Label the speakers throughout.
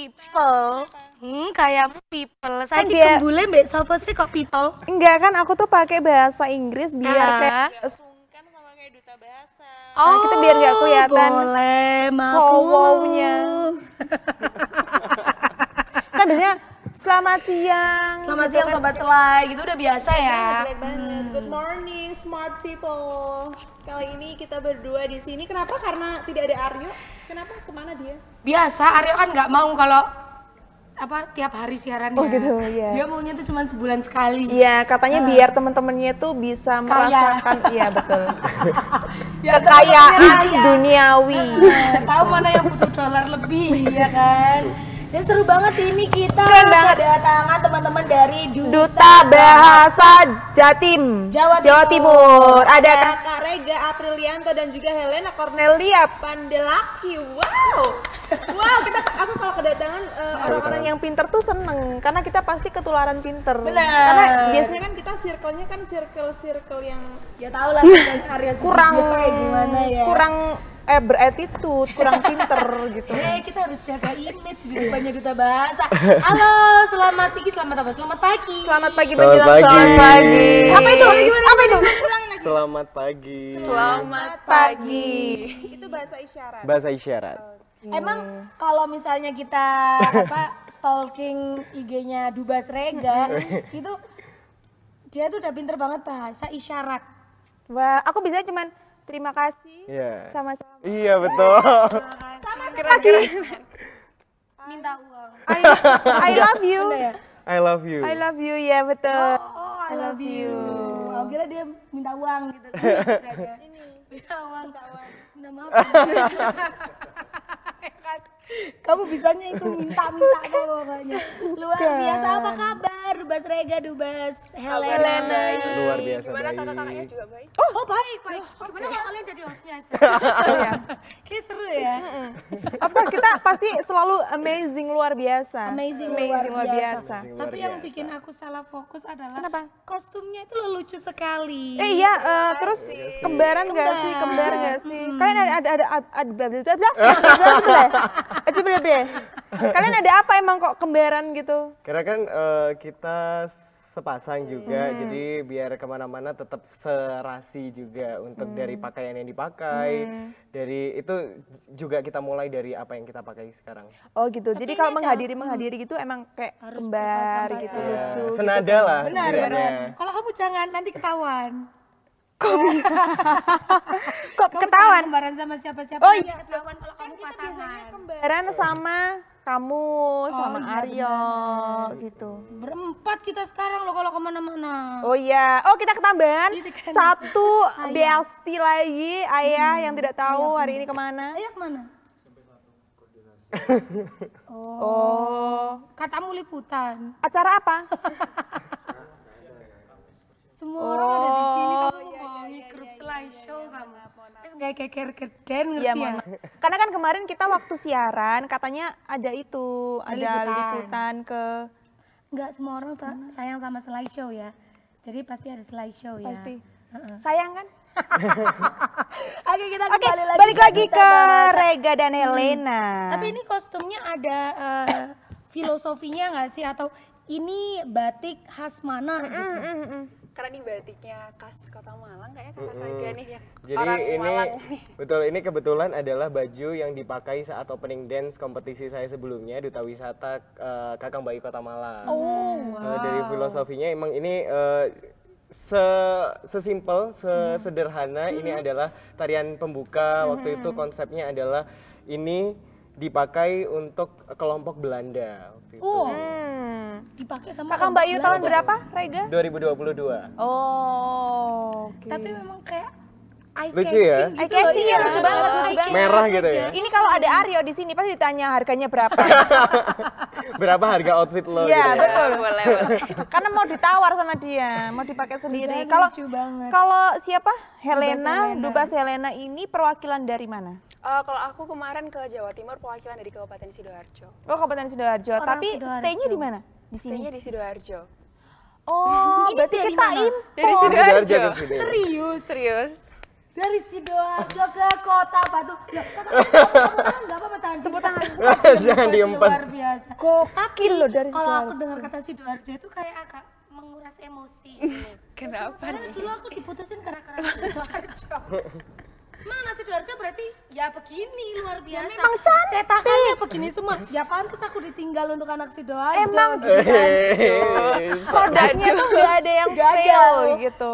Speaker 1: people. Kayak people. Saya dikembule mbak sapa sih kok people?
Speaker 2: Enggak kan, aku tuh pakai bahasa Inggris biar kayak sungkan sama kayak duta bahasa.
Speaker 1: Oh,
Speaker 2: kita biar nggak kelihatan
Speaker 1: boleh,
Speaker 2: cowoknya. Kan biasanya selamat siang.
Speaker 1: Selamat siang sobat selai, gitu udah biasa ya.
Speaker 2: Jelek banget. Good morning, smart people. Kali ini kita berdua di sini. Kenapa? Karena tidak ada Aryo. Kenapa? Kemana dia?
Speaker 1: Biasa, Aryo kan nggak mau kalau tiap hari siarannya.
Speaker 2: Oh gitu, ya.
Speaker 1: Dia maunya tuh cuma sebulan sekali.
Speaker 2: Iya, katanya biar teman-temannya tuh bisa merasakan, iya betul.
Speaker 1: Kekayaan
Speaker 2: duniawi.
Speaker 1: Tahu mana yang butuh dolar lebih, ya kan? Dan seru banget ini kita kedatangan teman-teman dari
Speaker 2: Duta Bahasa Jatim, Jawa Timur. Ada Kakak Rega Aprilianto dan juga Helena Cornelia Pandelaki. Wow, aku kalau kedatangan orang-orang yang pinter tuh seneng, karena kita pasti ketularan pinter.
Speaker 1: Benar.
Speaker 2: Karena biasanya kan kita circle-nya kan circle yang
Speaker 1: ya tau lah Arya
Speaker 2: kurang
Speaker 1: kayak gimana ya.
Speaker 2: Kurang berattitude, kurang pinter gitu.
Speaker 1: Kita harus jaga image di depannya Duta Bahasa. Halo, selamat pagi, selamat apa? Selamat pagi.
Speaker 2: Selamat pagi
Speaker 3: menjelang
Speaker 2: selamat pagi.
Speaker 1: Apa itu? Apa itu?
Speaker 3: Selamat pagi.
Speaker 2: Selamat pagi. Itu bahasa isyarat.
Speaker 3: Bahasa isyarat.
Speaker 1: Emang kalau misalnya kita stalking IG-nya Dubas Rega, itu dia tuh udah pinter banget bahasa isyarat.
Speaker 2: Wah, aku bisa cuman terima kasih.
Speaker 3: Iya.
Speaker 2: Sama-sama.
Speaker 3: Iya betul.
Speaker 1: Sama
Speaker 2: kira-kira
Speaker 1: minta uang.
Speaker 2: I love you.
Speaker 3: I love you.
Speaker 2: I love you, ya betul.
Speaker 1: Oh, I love you. Oh, kira dia minta uang gitu kan. Ini minta uang, minta maaf. Kamu bisanya itu minta-minta pokoknya. Luar biasa, apa kabar Dubas Rega, Dubas Helena?
Speaker 3: Luar biasa.
Speaker 4: Gimana
Speaker 3: baik.
Speaker 4: kakak-kakaknya juga baik?
Speaker 1: Oh baik. Gimana kalau kalian jadi hostnya aja? Kayak seru ya.
Speaker 2: Of course, kita pasti selalu amazing, luar biasa.
Speaker 1: Amazing luar biasa. Tapi yang bikin aku salah fokus adalah kostumnya itu lucu sekali.
Speaker 2: Iya, terus kembaran nggak sih? Kembar nggak sih? Kalian Kalian ada apa emang kok kembaran gitu?
Speaker 3: Karena kan kita sepasang juga, jadi biar kemana-mana tetap serasi juga untuk dari pakaian yang dipakai, dari itu juga kita mulai dari apa yang kita pakai sekarang.
Speaker 2: Oh gitu, jadi kalau menghadiri gitu emang kayak
Speaker 1: harus
Speaker 2: kembar gitu,
Speaker 3: Ya,
Speaker 2: lucu.
Speaker 3: senada lah.
Speaker 1: Benar. Kalau kamu jangan nanti ketahuan. Kok
Speaker 2: ketahuan?
Speaker 1: Kembaran sama siapa-siapa?
Speaker 2: Oh iya,
Speaker 1: ketahuan kalau kamu pasangan.
Speaker 2: Kembaran sama kamu, sama
Speaker 1: iya,
Speaker 2: Aryo gitu.
Speaker 1: Berempat kita sekarang loh kalau kemana-mana.
Speaker 2: Oh iya, kita ketambahan satu bestie lagi, Ayah yang tidak tahu hari ini kemana.
Speaker 1: Ayah kemana? Katamu liputan.
Speaker 2: Acara apa?
Speaker 1: Semua orang ada di sini, kamu bohongi grup slideshow kamu. Terus gak keker geden ngerti ya?
Speaker 2: Karena kan kemarin kita waktu siaran katanya ada itu, ada liputan ke...
Speaker 1: Enggak, semua orang sayang sama slideshow ya. Jadi pasti ada slideshow ya.
Speaker 2: Pasti. Sayang kan?
Speaker 1: Oke, kita
Speaker 2: balik lagi ke Rega dan Helena.
Speaker 1: Tapi ini kostumnya ada filosofinya nggak sih? Atau ini batik khas mana gitu?
Speaker 4: Karena ini batiknya khas Kota Malang kayaknya kakak Rega nih ya.
Speaker 3: Jadi
Speaker 4: orang
Speaker 3: ini
Speaker 4: Malang.
Speaker 3: betul, ini kebetulan adalah baju yang dipakai saat opening dance kompetisi saya sebelumnya Duta Wisata Kakang Bayu Kota Malang. Dari filosofinya emang ini sesimpel, sesederhana. Ini adalah tarian pembuka. Waktu itu konsepnya adalah ini dipakai untuk kelompok Belanda waktu itu.
Speaker 1: Dipakai sama
Speaker 2: Kakang Bayu tahun berapa, Rega?
Speaker 3: 2022.
Speaker 2: Oh, oke.
Speaker 1: Tapi memang kayak eye
Speaker 3: Lucu ya?
Speaker 1: catching
Speaker 2: Eye catching ya, lucu banget, lucu banget.
Speaker 3: Merah gitu ya.
Speaker 2: Ini kalau ada Aryo di sini pasti ditanya harganya berapa.
Speaker 3: Berapa harga outfit lo?
Speaker 2: Iya,
Speaker 3: gitu ya?
Speaker 2: betul.
Speaker 4: Boleh.
Speaker 2: Karena mau ditawar sama dia, mau dipakai sendiri.
Speaker 1: Lucu banget.
Speaker 2: Kalau siapa? Helena, Dubas Helena ini perwakilan dari mana?
Speaker 4: Kalau aku kemarin ke Jawa Timur perwakilan dari Kabupaten Sidoarjo.
Speaker 2: Oh, Kabupaten Sidoarjo.
Speaker 1: Orang
Speaker 2: Tapi
Speaker 1: Sidoarjo.
Speaker 2: stay-nya di mana? Di sini.
Speaker 4: Stay-nya di Sidoarjo.
Speaker 2: Oh,
Speaker 1: Ini
Speaker 2: berarti
Speaker 1: dari
Speaker 2: kita
Speaker 1: mana?
Speaker 2: impor.
Speaker 4: Dari
Speaker 3: Sidoarjo
Speaker 4: Sidoarjo.
Speaker 3: ke Sidoarjo.
Speaker 1: Serius?
Speaker 4: Serius.
Speaker 1: dari Sidoarjo ke Kota Batu. Loh, tepuk tangan nggak apa-apa, tepuk tangan.
Speaker 3: Jangan diempat.
Speaker 1: Luar biasa.
Speaker 2: Gokil loh dari
Speaker 1: Kalau aku
Speaker 2: Sidoarjo.
Speaker 1: dengar kata Sidoarjo itu kayak agak menguras emosi.
Speaker 4: Kenapa
Speaker 1: Karena
Speaker 4: nih?
Speaker 1: dulu aku diputusin gara-gara Sidoarjo. Mana Sidoarjo berarti ya begini, luar biasa.
Speaker 2: memang cantik.
Speaker 1: Cetakannya begini semua. Ya pantas aku ditinggal untuk anak Sidoarjo.
Speaker 2: Emang
Speaker 1: gitu kan.
Speaker 2: produknya tuh nggak ada yang fail gitu.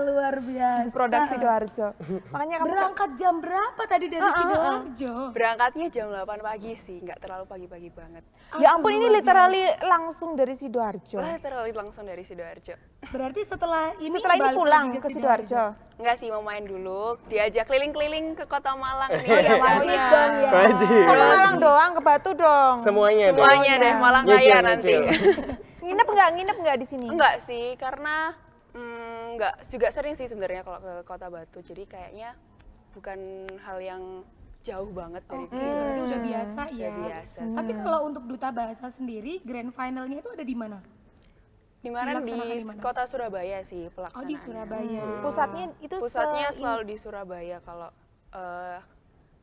Speaker 1: Luar biasa.
Speaker 2: Produk Sidoarjo. Makanya kamu
Speaker 1: Berangkat jam berapa tadi dari Sidoarjo?
Speaker 4: Berangkatnya jam 8 pagi sih, nggak terlalu pagi-pagi banget.
Speaker 2: ya ampun ini literally langsung dari Sidoarjo.
Speaker 4: Literally langsung dari Sidoarjo.
Speaker 1: Berarti setelah ini
Speaker 2: Setelah ini
Speaker 1: balik
Speaker 2: pulang
Speaker 1: lagi
Speaker 2: ke Sidoarjo.
Speaker 4: Enggak sih, mau main dulu, diajak keliling-keliling ke Kota Malang nih.
Speaker 2: Oh ya
Speaker 4: jalan.
Speaker 2: wajib dong ya.
Speaker 3: Wajib.
Speaker 2: Kok Malang doang, ke Batu dong.
Speaker 3: Semuanya dong.
Speaker 4: Semuanya deh, Malang
Speaker 3: Nyicil,
Speaker 4: kaya nanti.
Speaker 3: nyicil.
Speaker 2: Nginep nggak di sini?
Speaker 4: Enggak sih, karena enggak juga sering sih sebenarnya kalau ke Kota Batu. Jadi kayaknya bukan hal yang jauh banget dari
Speaker 1: Oke,
Speaker 4: sini.
Speaker 1: berarti udah biasa ya.
Speaker 4: Udah biasa.
Speaker 1: Tapi kalau untuk Duta Bahasa sendiri, grand finalnya itu ada di mana?
Speaker 4: Dimana di
Speaker 1: Dilaksanakan di mana?
Speaker 4: Kota Surabaya sih
Speaker 1: Oh
Speaker 4: pelaksanaannya.
Speaker 1: di Surabaya.
Speaker 2: Pusatnya itu
Speaker 4: Pusatnya selalu di Surabaya. Kalau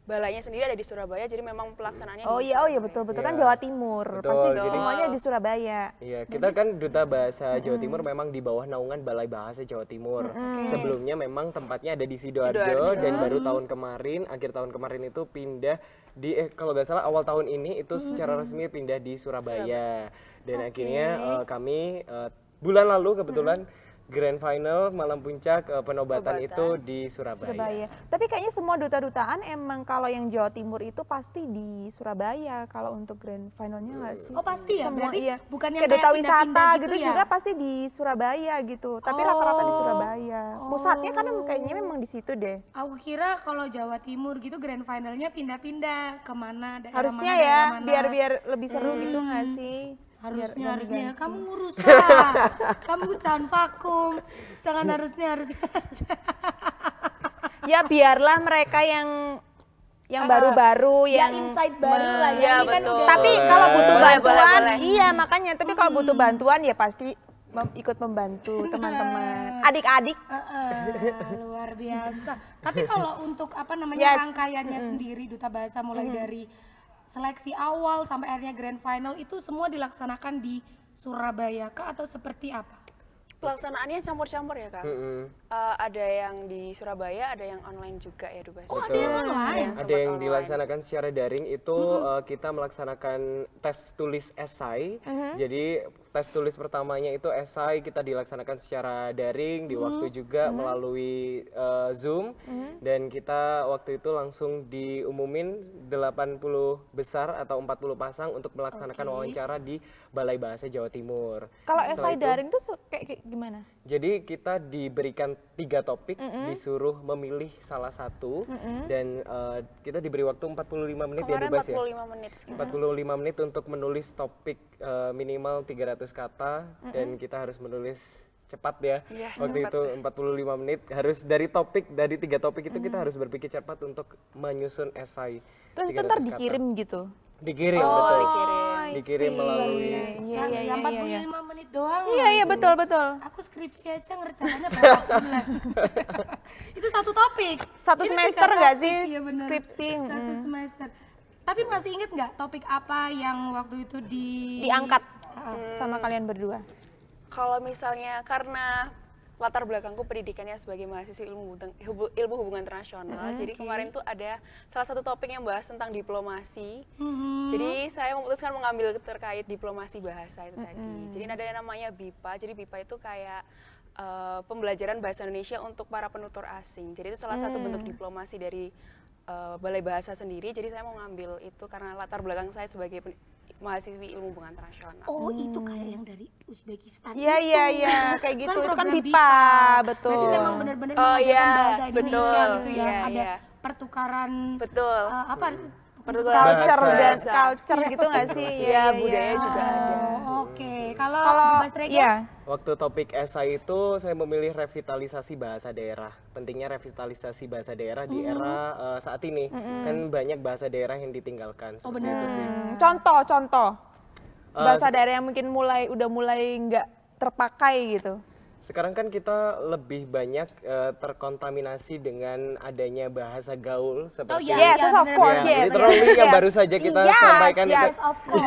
Speaker 4: balainya sendiri ada di Surabaya, jadi memang pelaksanaannya
Speaker 2: Oh
Speaker 4: di
Speaker 2: iya,
Speaker 4: Surabaya.
Speaker 2: betul kan
Speaker 3: Iya.
Speaker 2: Jawa Timur.
Speaker 3: Betul,
Speaker 2: Pasti
Speaker 3: jadi-
Speaker 2: semuanya di Surabaya.
Speaker 3: Iya, kita kan Duta Bahasa Jawa Timur memang di bawah naungan Balai Bahasa Jawa Timur. Sebelumnya memang tempatnya ada di Sidoarjo
Speaker 4: Sidoarjo.
Speaker 3: dan baru tahun kemarin, akhir tahun kemarin itu pindah di kalau nggak salah awal tahun ini itu secara resmi pindah di Surabaya. Dan akhirnya kami bulan lalu kebetulan Grand Final Malam Puncak penobatan itu di
Speaker 2: Surabaya. Tapi kayaknya semua duta-dutaan emang kalau yang Jawa Timur itu pasti di Surabaya kalau untuk grand finalnya nggak sih?
Speaker 1: Oh pasti ya,
Speaker 2: Semua,
Speaker 1: berarti
Speaker 2: iya.
Speaker 1: bukan yang
Speaker 2: Kayak duta
Speaker 1: kayak
Speaker 2: wisata
Speaker 1: pindah-pindah
Speaker 2: gitu
Speaker 1: gitu ya?
Speaker 2: juga pasti di Surabaya gitu. Tapi rata-rata di Surabaya. Pusatnya kan kayaknya memang di situ deh.
Speaker 1: Aku kira kalau Jawa Timur gitu grand finalnya pindah-pindah kemana daerah
Speaker 2: Harusnya
Speaker 1: mana,
Speaker 2: ya,
Speaker 1: daerah mana.
Speaker 2: biar lebih seru gitu nggak sih?
Speaker 1: Harusnya kamu ngurus lah. Kamu jangan vakum. Jangan harusnya aja.
Speaker 2: Ya biarlah mereka yang baru-baru
Speaker 1: Ya
Speaker 2: yang
Speaker 1: insight baru lah ya.
Speaker 4: Iya,
Speaker 1: Ini kan
Speaker 4: betul.
Speaker 1: udah
Speaker 2: tapi kalau butuh
Speaker 4: Boleh,
Speaker 2: bantuan,
Speaker 4: boleh.
Speaker 2: iya makanya. Tapi kalau butuh bantuan ya pasti ikut membantu teman-teman, adik-adik.
Speaker 1: Luar biasa. Tapi kalau untuk apa namanya
Speaker 2: Yes.
Speaker 1: rangkaiannya sendiri Duta Bahasa mulai dari seleksi awal sampai akhirnya grand final itu semua dilaksanakan di Surabaya kah atau seperti apa?
Speaker 4: Pelaksanaannya campur-campur ya Kak. Ada yang di Surabaya, ada yang online juga ya Dubes.
Speaker 1: Oh, ada yang online.
Speaker 3: Ada yang dilaksanakan secara daring itu kita melaksanakan tes tulis esai. Jadi tes tulis pertamanya itu esai kita dilaksanakan secara daring di waktu juga melalui Zoom dan kita waktu itu langsung diumumin 80 besar atau 40 pasang untuk melaksanakan wawancara di Balai Bahasa Jawa Timur.
Speaker 2: Kalau
Speaker 3: Setelah
Speaker 2: esai
Speaker 3: itu-
Speaker 2: daring tuh kayak gimana?
Speaker 3: Jadi kita diberikan 3 topik, disuruh memilih salah satu, dan kita diberi waktu 45 menit ya
Speaker 4: Kemarin
Speaker 3: bebas ya.
Speaker 4: 45 menit sekitar.
Speaker 3: 45 menit untuk menulis topik minimal 300 kata, dan kita harus menulis cepat ya.
Speaker 4: Iya,
Speaker 3: Waktu
Speaker 4: cepat.
Speaker 3: itu 45 menit harus dari 3 topik itu kita harus berpikir cepat untuk menyusun esai.
Speaker 2: Terus itu
Speaker 3: 300
Speaker 2: ntar
Speaker 3: kata.
Speaker 2: dikirim gitu?
Speaker 3: Dikirim,
Speaker 4: Oh,
Speaker 3: betul.
Speaker 4: dikirim.
Speaker 3: Dikirim melalui
Speaker 1: Iya, 45 menit doang.
Speaker 2: Iya betul.
Speaker 1: Aku skripsi aja ngerjakannya berapa bulan. Itu satu topik.
Speaker 2: Satu
Speaker 1: Ini
Speaker 2: semester
Speaker 1: 3
Speaker 2: nggak
Speaker 1: topik,
Speaker 2: sih
Speaker 1: iya bener.
Speaker 2: skripsi?
Speaker 1: Satu semester. Tapi masih inget nggak topik apa yang waktu itu
Speaker 2: Diangkat sama kalian berdua?
Speaker 4: Kalau misalnya karena latar belakangku pendidikannya sebagai mahasiswa ilmu hubungan internasional, jadi kemarin tuh ada salah satu topik yang bahas tentang diplomasi. Jadi saya memutuskan mengambil terkait diplomasi bahasa itu tadi. Jadi ada yang namanya BIPA. Jadi BIPA itu kayak pembelajaran bahasa Indonesia untuk para penutur asing. Jadi itu salah satu bentuk diplomasi dari Balai Bahasa sendiri. Jadi saya mau ngambil itu karena latar belakang saya sebagai mahasiswi ilmu hubungan internasional.
Speaker 1: Oh, itu kayak yang dari Uzbekistan.
Speaker 2: Iya, kayak gitu. Itu kan
Speaker 1: program
Speaker 2: BIPA, betul.
Speaker 1: Berarti memang benar-benar
Speaker 4: Oh,
Speaker 1: mengajarkan
Speaker 4: iya,
Speaker 1: bahasa Indonesia
Speaker 4: betul.
Speaker 1: gitu ya.
Speaker 4: Iya,
Speaker 1: Ada
Speaker 4: iya.
Speaker 1: pertukaran
Speaker 4: Betul.
Speaker 1: apa?
Speaker 4: Pertukaran
Speaker 2: Culture dan
Speaker 4: bahasa.
Speaker 2: culture gitu nggak sih?
Speaker 4: Iya, budaya juga ada.
Speaker 1: Oh, oke. Kalau
Speaker 2: Kalau
Speaker 1: Mas Rega?
Speaker 2: iya,
Speaker 3: Waktu topik esai itu saya memilih revitalisasi bahasa daerah. Pentingnya revitalisasi bahasa daerah di era saat ini. Kan banyak bahasa daerah yang ditinggalkan. Seperti itu sih.
Speaker 2: contoh bahasa daerah yang mungkin udah mulai nggak terpakai gitu.
Speaker 3: Sekarang kan kita lebih banyak terkontaminasi dengan adanya bahasa gaul seperti
Speaker 2: Yes, of course,
Speaker 3: ya,
Speaker 2: yes.
Speaker 3: literally yang baru saja kita sampaikan
Speaker 2: yes,
Speaker 3: itu.
Speaker 1: of course.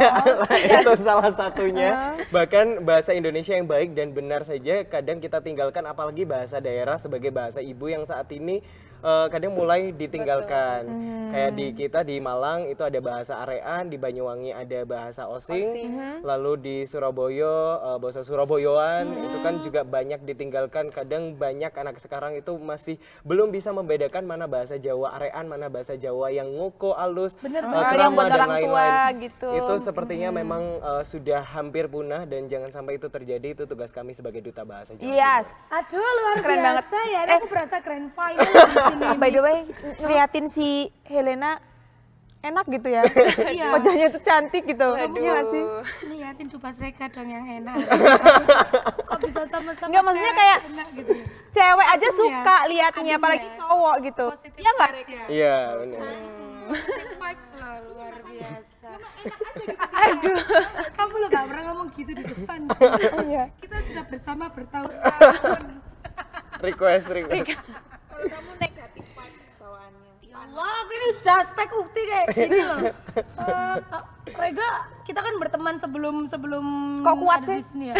Speaker 3: Itu salah satunya. Bahkan bahasa Indonesia yang baik dan benar saja kadang kita tinggalkan, apalagi bahasa daerah sebagai bahasa ibu yang saat ini kadang mulai ditinggalkan. Kayak di kita di Malang itu ada bahasa Arean, di Banyuwangi ada bahasa Osing, lalu di Surabaya bahasa Surabayaan itu kan juga banyak ditinggalkan. Kadang banyak anak sekarang itu masih belum bisa membedakan mana bahasa Jawa Arean, mana bahasa Jawa yang ngoko, alus,
Speaker 2: yang buat
Speaker 3: dan
Speaker 2: orang tua
Speaker 3: lain-lain.
Speaker 2: gitu.
Speaker 3: Itu sepertinya memang sudah hampir punah dan jangan sampai itu terjadi. Itu tugas kami sebagai duta bahasa Jawa.
Speaker 2: Yes.
Speaker 1: Aduh, luar
Speaker 2: Keren
Speaker 1: biasa
Speaker 2: banget.
Speaker 1: ya. Ini aku berasa keren final di sini.
Speaker 2: By the way, ngeliatin si Helena enak gitu ya.
Speaker 1: Iya.
Speaker 2: Wajahnya tuh cantik gitu. Iya nggak sih?
Speaker 1: Liatin Dupas Rega dong yang enak. Kok bisa sama-sama
Speaker 2: Enggak, maksudnya
Speaker 1: cewek
Speaker 2: kayak
Speaker 1: enak gitu.
Speaker 2: cewek aja
Speaker 1: Adem
Speaker 2: suka
Speaker 1: ya?
Speaker 2: liatnya,
Speaker 1: Adem
Speaker 2: apalagi
Speaker 1: ya?
Speaker 2: cowok gitu.
Speaker 1: Positive
Speaker 2: Iya nggak?
Speaker 1: vibes ya?
Speaker 3: Iya, benar.
Speaker 1: Positive vibes loh, luar biasa. Aduh. Kamu lo gak pernah ngomong gitu di depan.
Speaker 2: Iya.
Speaker 1: Kita sudah bersama bertahun-tahun.
Speaker 3: Request.
Speaker 2: Kalau kamu negatif vibes bawaannya.
Speaker 1: Ya Allah, aku ini sudah aspek ukti kayak gini loh. Rega, kita kan berteman sebelum
Speaker 2: Kok kuat
Speaker 1: ada
Speaker 2: sih?
Speaker 1: di sini ya.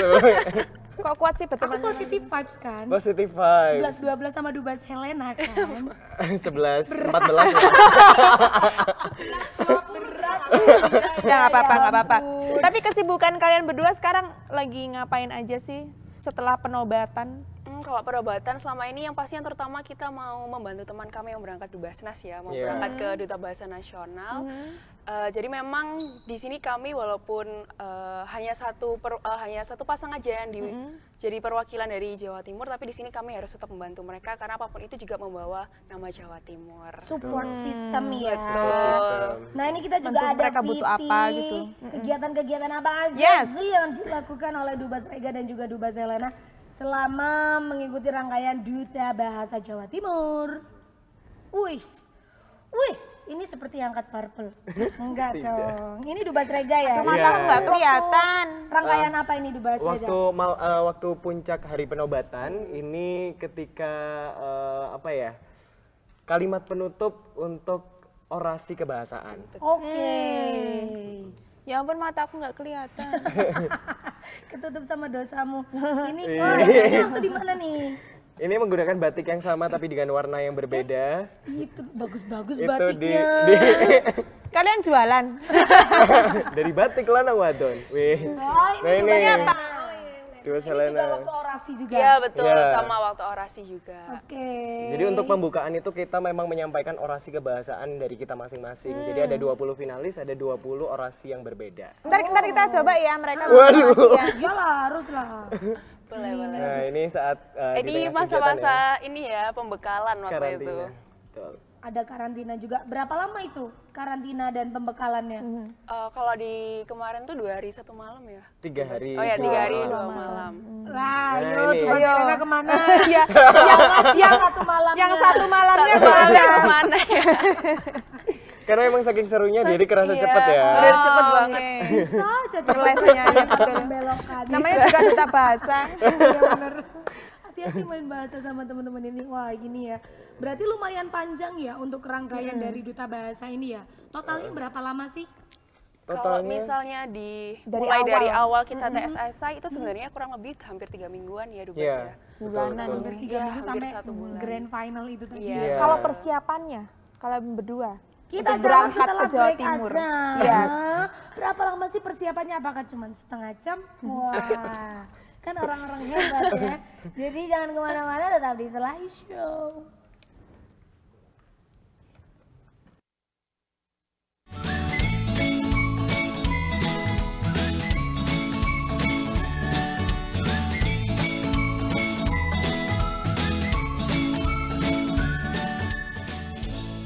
Speaker 2: Kok kuat sih
Speaker 1: Aku
Speaker 2: berteman?
Speaker 1: positive vibes kan.
Speaker 3: Positive vibes.
Speaker 1: 11-12 sama Dubas Helena kan.
Speaker 3: 11, 14 ya.
Speaker 2: Ya nggak apa-apa. Tapi kesibukan kalian berdua sekarang lagi ngapain aja sih setelah penobatan?
Speaker 4: Kalau perobatan selama ini yang pasti yang terutama kita mau membantu teman kami yang berangkat Dubasnas ya, mau berangkat ke Duta Bahasa Nasional. Jadi memang di sini kami walaupun hanya satu pasang aja yang jadi perwakilan dari Jawa Timur, tapi di sini kami harus tetap membantu mereka karena apapun itu juga membawa nama Jawa Timur.
Speaker 1: Support system ya.
Speaker 4: Betul.
Speaker 1: Nah ini kita juga
Speaker 2: Bantu
Speaker 1: ada
Speaker 2: mereka butuh apa gitu.
Speaker 1: Kegiatan-kegiatan apa aja
Speaker 2: Yes.
Speaker 1: sih yang dilakukan oleh Dubas Rega dan juga Dubas Helena selama mengikuti rangkaian Duta Bahasa Jawa Timur. Wih, ini seperti angkat purple. Enggak dong, ini Dubas Rega ya?
Speaker 3: Iya.
Speaker 2: Mata nggak kelihatan.
Speaker 1: Rangkaian apa ini Dubas Rega?
Speaker 3: Waktu puncak hari penobatan ini ketika kalimat penutup untuk orasi kebahasaan.
Speaker 1: Oke.
Speaker 2: Ya ampun, mata aku nggak kelihatan.
Speaker 1: Ketutup sama dosamu. Ini ini waktu di mana nih?
Speaker 3: Ini menggunakan batik yang sama tapi dengan warna yang berbeda.
Speaker 1: Itu bagus-bagus
Speaker 3: Itu
Speaker 1: batiknya.
Speaker 2: Kalian jualan?
Speaker 3: Dari batik lanang wadon. Wih.
Speaker 1: Oh,
Speaker 3: Nah,
Speaker 1: ini bukannya apa?
Speaker 3: Dubas
Speaker 1: Ini juga
Speaker 3: Helena.
Speaker 1: waktu orasi juga.
Speaker 4: Iya betul,
Speaker 3: Iya.
Speaker 4: sama waktu orasi juga.
Speaker 1: Oke.
Speaker 3: Jadi untuk pembukaan itu kita memang menyampaikan orasi kebahasaan dari kita masing-masing. Jadi ada 20 finalis, ada 20 orasi yang berbeda.
Speaker 2: Ntar kita coba ya mereka.
Speaker 3: Waduh.
Speaker 1: Iyalah, harus lah.
Speaker 4: Boleh.
Speaker 3: Nah ini saat
Speaker 4: Ini
Speaker 3: di tengah
Speaker 4: masa-masa
Speaker 3: kegiatan
Speaker 4: ini ya pembekalan
Speaker 3: ya,
Speaker 4: waktu itu.
Speaker 3: karantina. Betul.
Speaker 1: Ada karantina juga. Berapa lama itu karantina dan pembekalannya?
Speaker 4: Kalau di kemarin tuh 2 hari 1 malam ya.
Speaker 3: 3 hari.
Speaker 4: Oh ya 3 hari 2
Speaker 3: malam.
Speaker 4: malam.
Speaker 1: Lah,
Speaker 3: Nah,
Speaker 1: ayo
Speaker 3: ini.
Speaker 1: coba
Speaker 2: Ayo.
Speaker 1: Serena kemana?
Speaker 2: Iya.
Speaker 1: yang satu malam.
Speaker 2: Yang satu malamnya
Speaker 4: Malamnya
Speaker 2: mana?
Speaker 4: kemana ya?
Speaker 3: Karena emang saking serunya jadi kerasa
Speaker 4: Iya.
Speaker 3: cepet ya.
Speaker 4: Bener cepet banget.
Speaker 1: Bisa jadi
Speaker 2: Perlesanya ya, betul.
Speaker 1: belokan.
Speaker 2: Namanya juga duta bahasa.
Speaker 1: Iya bener. Hati-hati main bahasa sama teman-teman ini. Wah gini ya. Berarti lumayan panjang ya untuk rangkaian dari Duta Bahasa ini ya. Totalnya berapa lama sih?
Speaker 4: Kalau
Speaker 3: Totalnya
Speaker 4: misalnya
Speaker 2: Dari
Speaker 4: dari
Speaker 2: awal.
Speaker 4: awal kita TSSI itu sebenarnya kurang lebih hampir 3 mingguan ya Dubas
Speaker 3: Iya.
Speaker 4: ya.
Speaker 2: Bulanan.
Speaker 1: Hampir 3
Speaker 4: Iya,
Speaker 1: minggu
Speaker 4: hampir
Speaker 1: sampai
Speaker 4: 1 bulan.
Speaker 1: grand final itu tadi.
Speaker 4: Iya.
Speaker 3: Iya.
Speaker 2: Kalau persiapannya, kalian berdua
Speaker 1: Kita
Speaker 2: untuk
Speaker 1: jawab
Speaker 2: berangkat
Speaker 1: setelah
Speaker 2: ke Jawa
Speaker 1: break
Speaker 2: Timur.
Speaker 1: aja.
Speaker 2: Yes.
Speaker 1: Berapa lama sih persiapannya? Apakah cuma setengah jam? Wah, kan orang-orang hebat ya. Jadi jangan kemana-mana, tetap di Selai Show.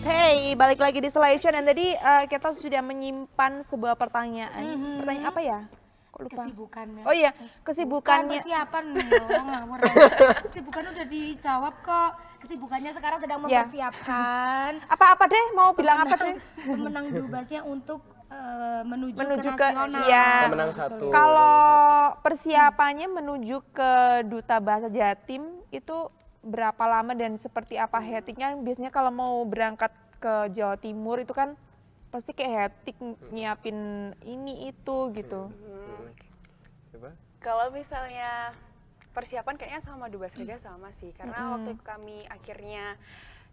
Speaker 2: Hey, balik lagi di Selection dan tadi kita sudah menyimpan sebuah pertanyaan. Pertanyaan apa ya? Kok lupa?
Speaker 1: Kesibukannya.
Speaker 2: Oh iya,
Speaker 1: Bukan
Speaker 2: kesibukannya.
Speaker 1: persiapan ngawur. Kesibukan udah dijawab kok. Kesibukannya sekarang sedang
Speaker 2: Ya.
Speaker 1: mempersiapkan
Speaker 2: Apa-apa deh, mau bilang apa deh?
Speaker 1: pemenang Dubasnya untuk menuju ke
Speaker 2: ke
Speaker 1: nasional.
Speaker 2: iya.
Speaker 3: Menang satu.
Speaker 2: Kalau persiapannya menuju ke Duta Bahasa Jatim itu berapa lama dan seperti apa hektiknya? Biasanya kalau mau berangkat ke Jawa Timur itu kan pasti kayak hektik nyiapin ini itu gitu.
Speaker 3: Coba.
Speaker 4: Kalau misalnya persiapan kayaknya sama Dubas Rega sama sih, karena waktu kami akhirnya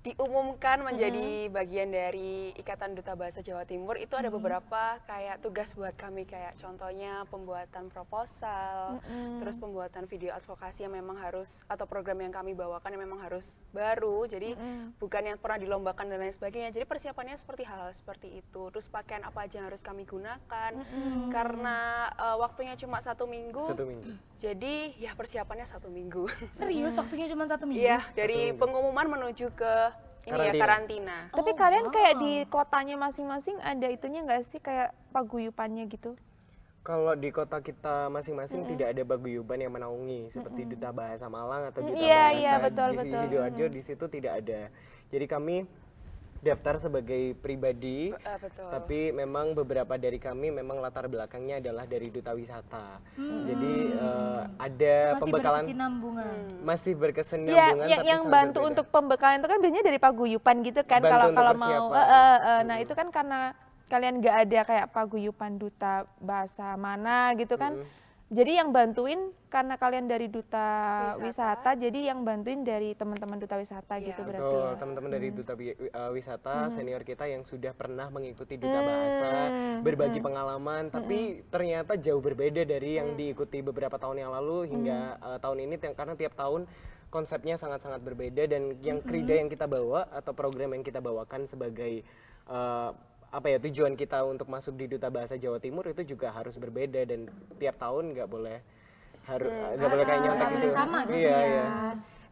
Speaker 4: diumumkan menjadi bagian dari Ikatan Duta Bahasa Jawa Timur itu ada beberapa kayak tugas buat kami, kayak contohnya pembuatan proposal, terus pembuatan video advokasi yang memang harus, atau program yang kami bawakan yang memang harus baru, jadi bukan yang pernah dilombakan dan lain sebagainya. Jadi persiapannya seperti hal-hal seperti itu. Terus pakaian apa aja yang harus kami gunakan, karena waktunya cuma 1 minggu.
Speaker 3: 1 minggu.
Speaker 4: Jadi ya persiapannya 1 minggu.
Speaker 1: Serius waktunya cuma 1 minggu?
Speaker 4: Iya, dari pengumuman menuju ke ini ya karantina.
Speaker 2: Tapi kalian kayak di kotanya masing-masing ada itunya nggak sih kayak paguyupannya gitu?
Speaker 3: Kalau di kota kita masing-masing tidak ada paguyuban yang menaungi seperti Duta Bahasa Malang atau Duta
Speaker 2: Iya,
Speaker 3: Bahasa
Speaker 2: betul,
Speaker 3: di
Speaker 2: betul.
Speaker 3: Sidoarjo, di situ tidak ada. Jadi kami daftar sebagai pribadi,
Speaker 4: Betul.
Speaker 3: tapi memang beberapa dari kami memang latar belakangnya adalah dari Duta Wisata. Jadi ada
Speaker 1: Masih
Speaker 3: pembekalan
Speaker 1: berkesinambungan.
Speaker 3: masih
Speaker 2: Iya,
Speaker 3: berkesinambungan tapi
Speaker 2: yang
Speaker 3: sangat
Speaker 2: bantu
Speaker 3: berbeda.
Speaker 2: untuk pembekalan itu kan biasanya dari paguyupan gitu kan
Speaker 3: Bantu
Speaker 2: kalau
Speaker 3: untuk
Speaker 2: kalau mau.
Speaker 3: persiapan.
Speaker 2: Nah itu kan karena kalian nggak ada kayak paguyupan duta bahasa mana gitu kan. Jadi yang bantuin karena kalian dari duta wisata, jadi yang bantuin dari teman-teman duta wisata
Speaker 4: Iya,
Speaker 2: gitu berarti.
Speaker 3: Betul, teman-teman dari Duta Wisata, senior kita yang sudah pernah mengikuti Duta Bahasa, berbagi pengalaman, tapi ternyata jauh berbeda dari yang diikuti beberapa tahun yang lalu hingga tahun ini, karena tiap tahun konsepnya sangat-sangat berbeda, dan yang krida yang kita bawa atau program yang kita bawakan sebagai apa ya, tujuan kita untuk masuk di Duta Bahasa Jawa Timur itu juga harus berbeda, dan tiap tahun nggak boleh kayak nyontek
Speaker 1: Nggak
Speaker 3: gitu.
Speaker 1: boleh sama gitu
Speaker 3: Iya,
Speaker 1: ya.
Speaker 3: iya.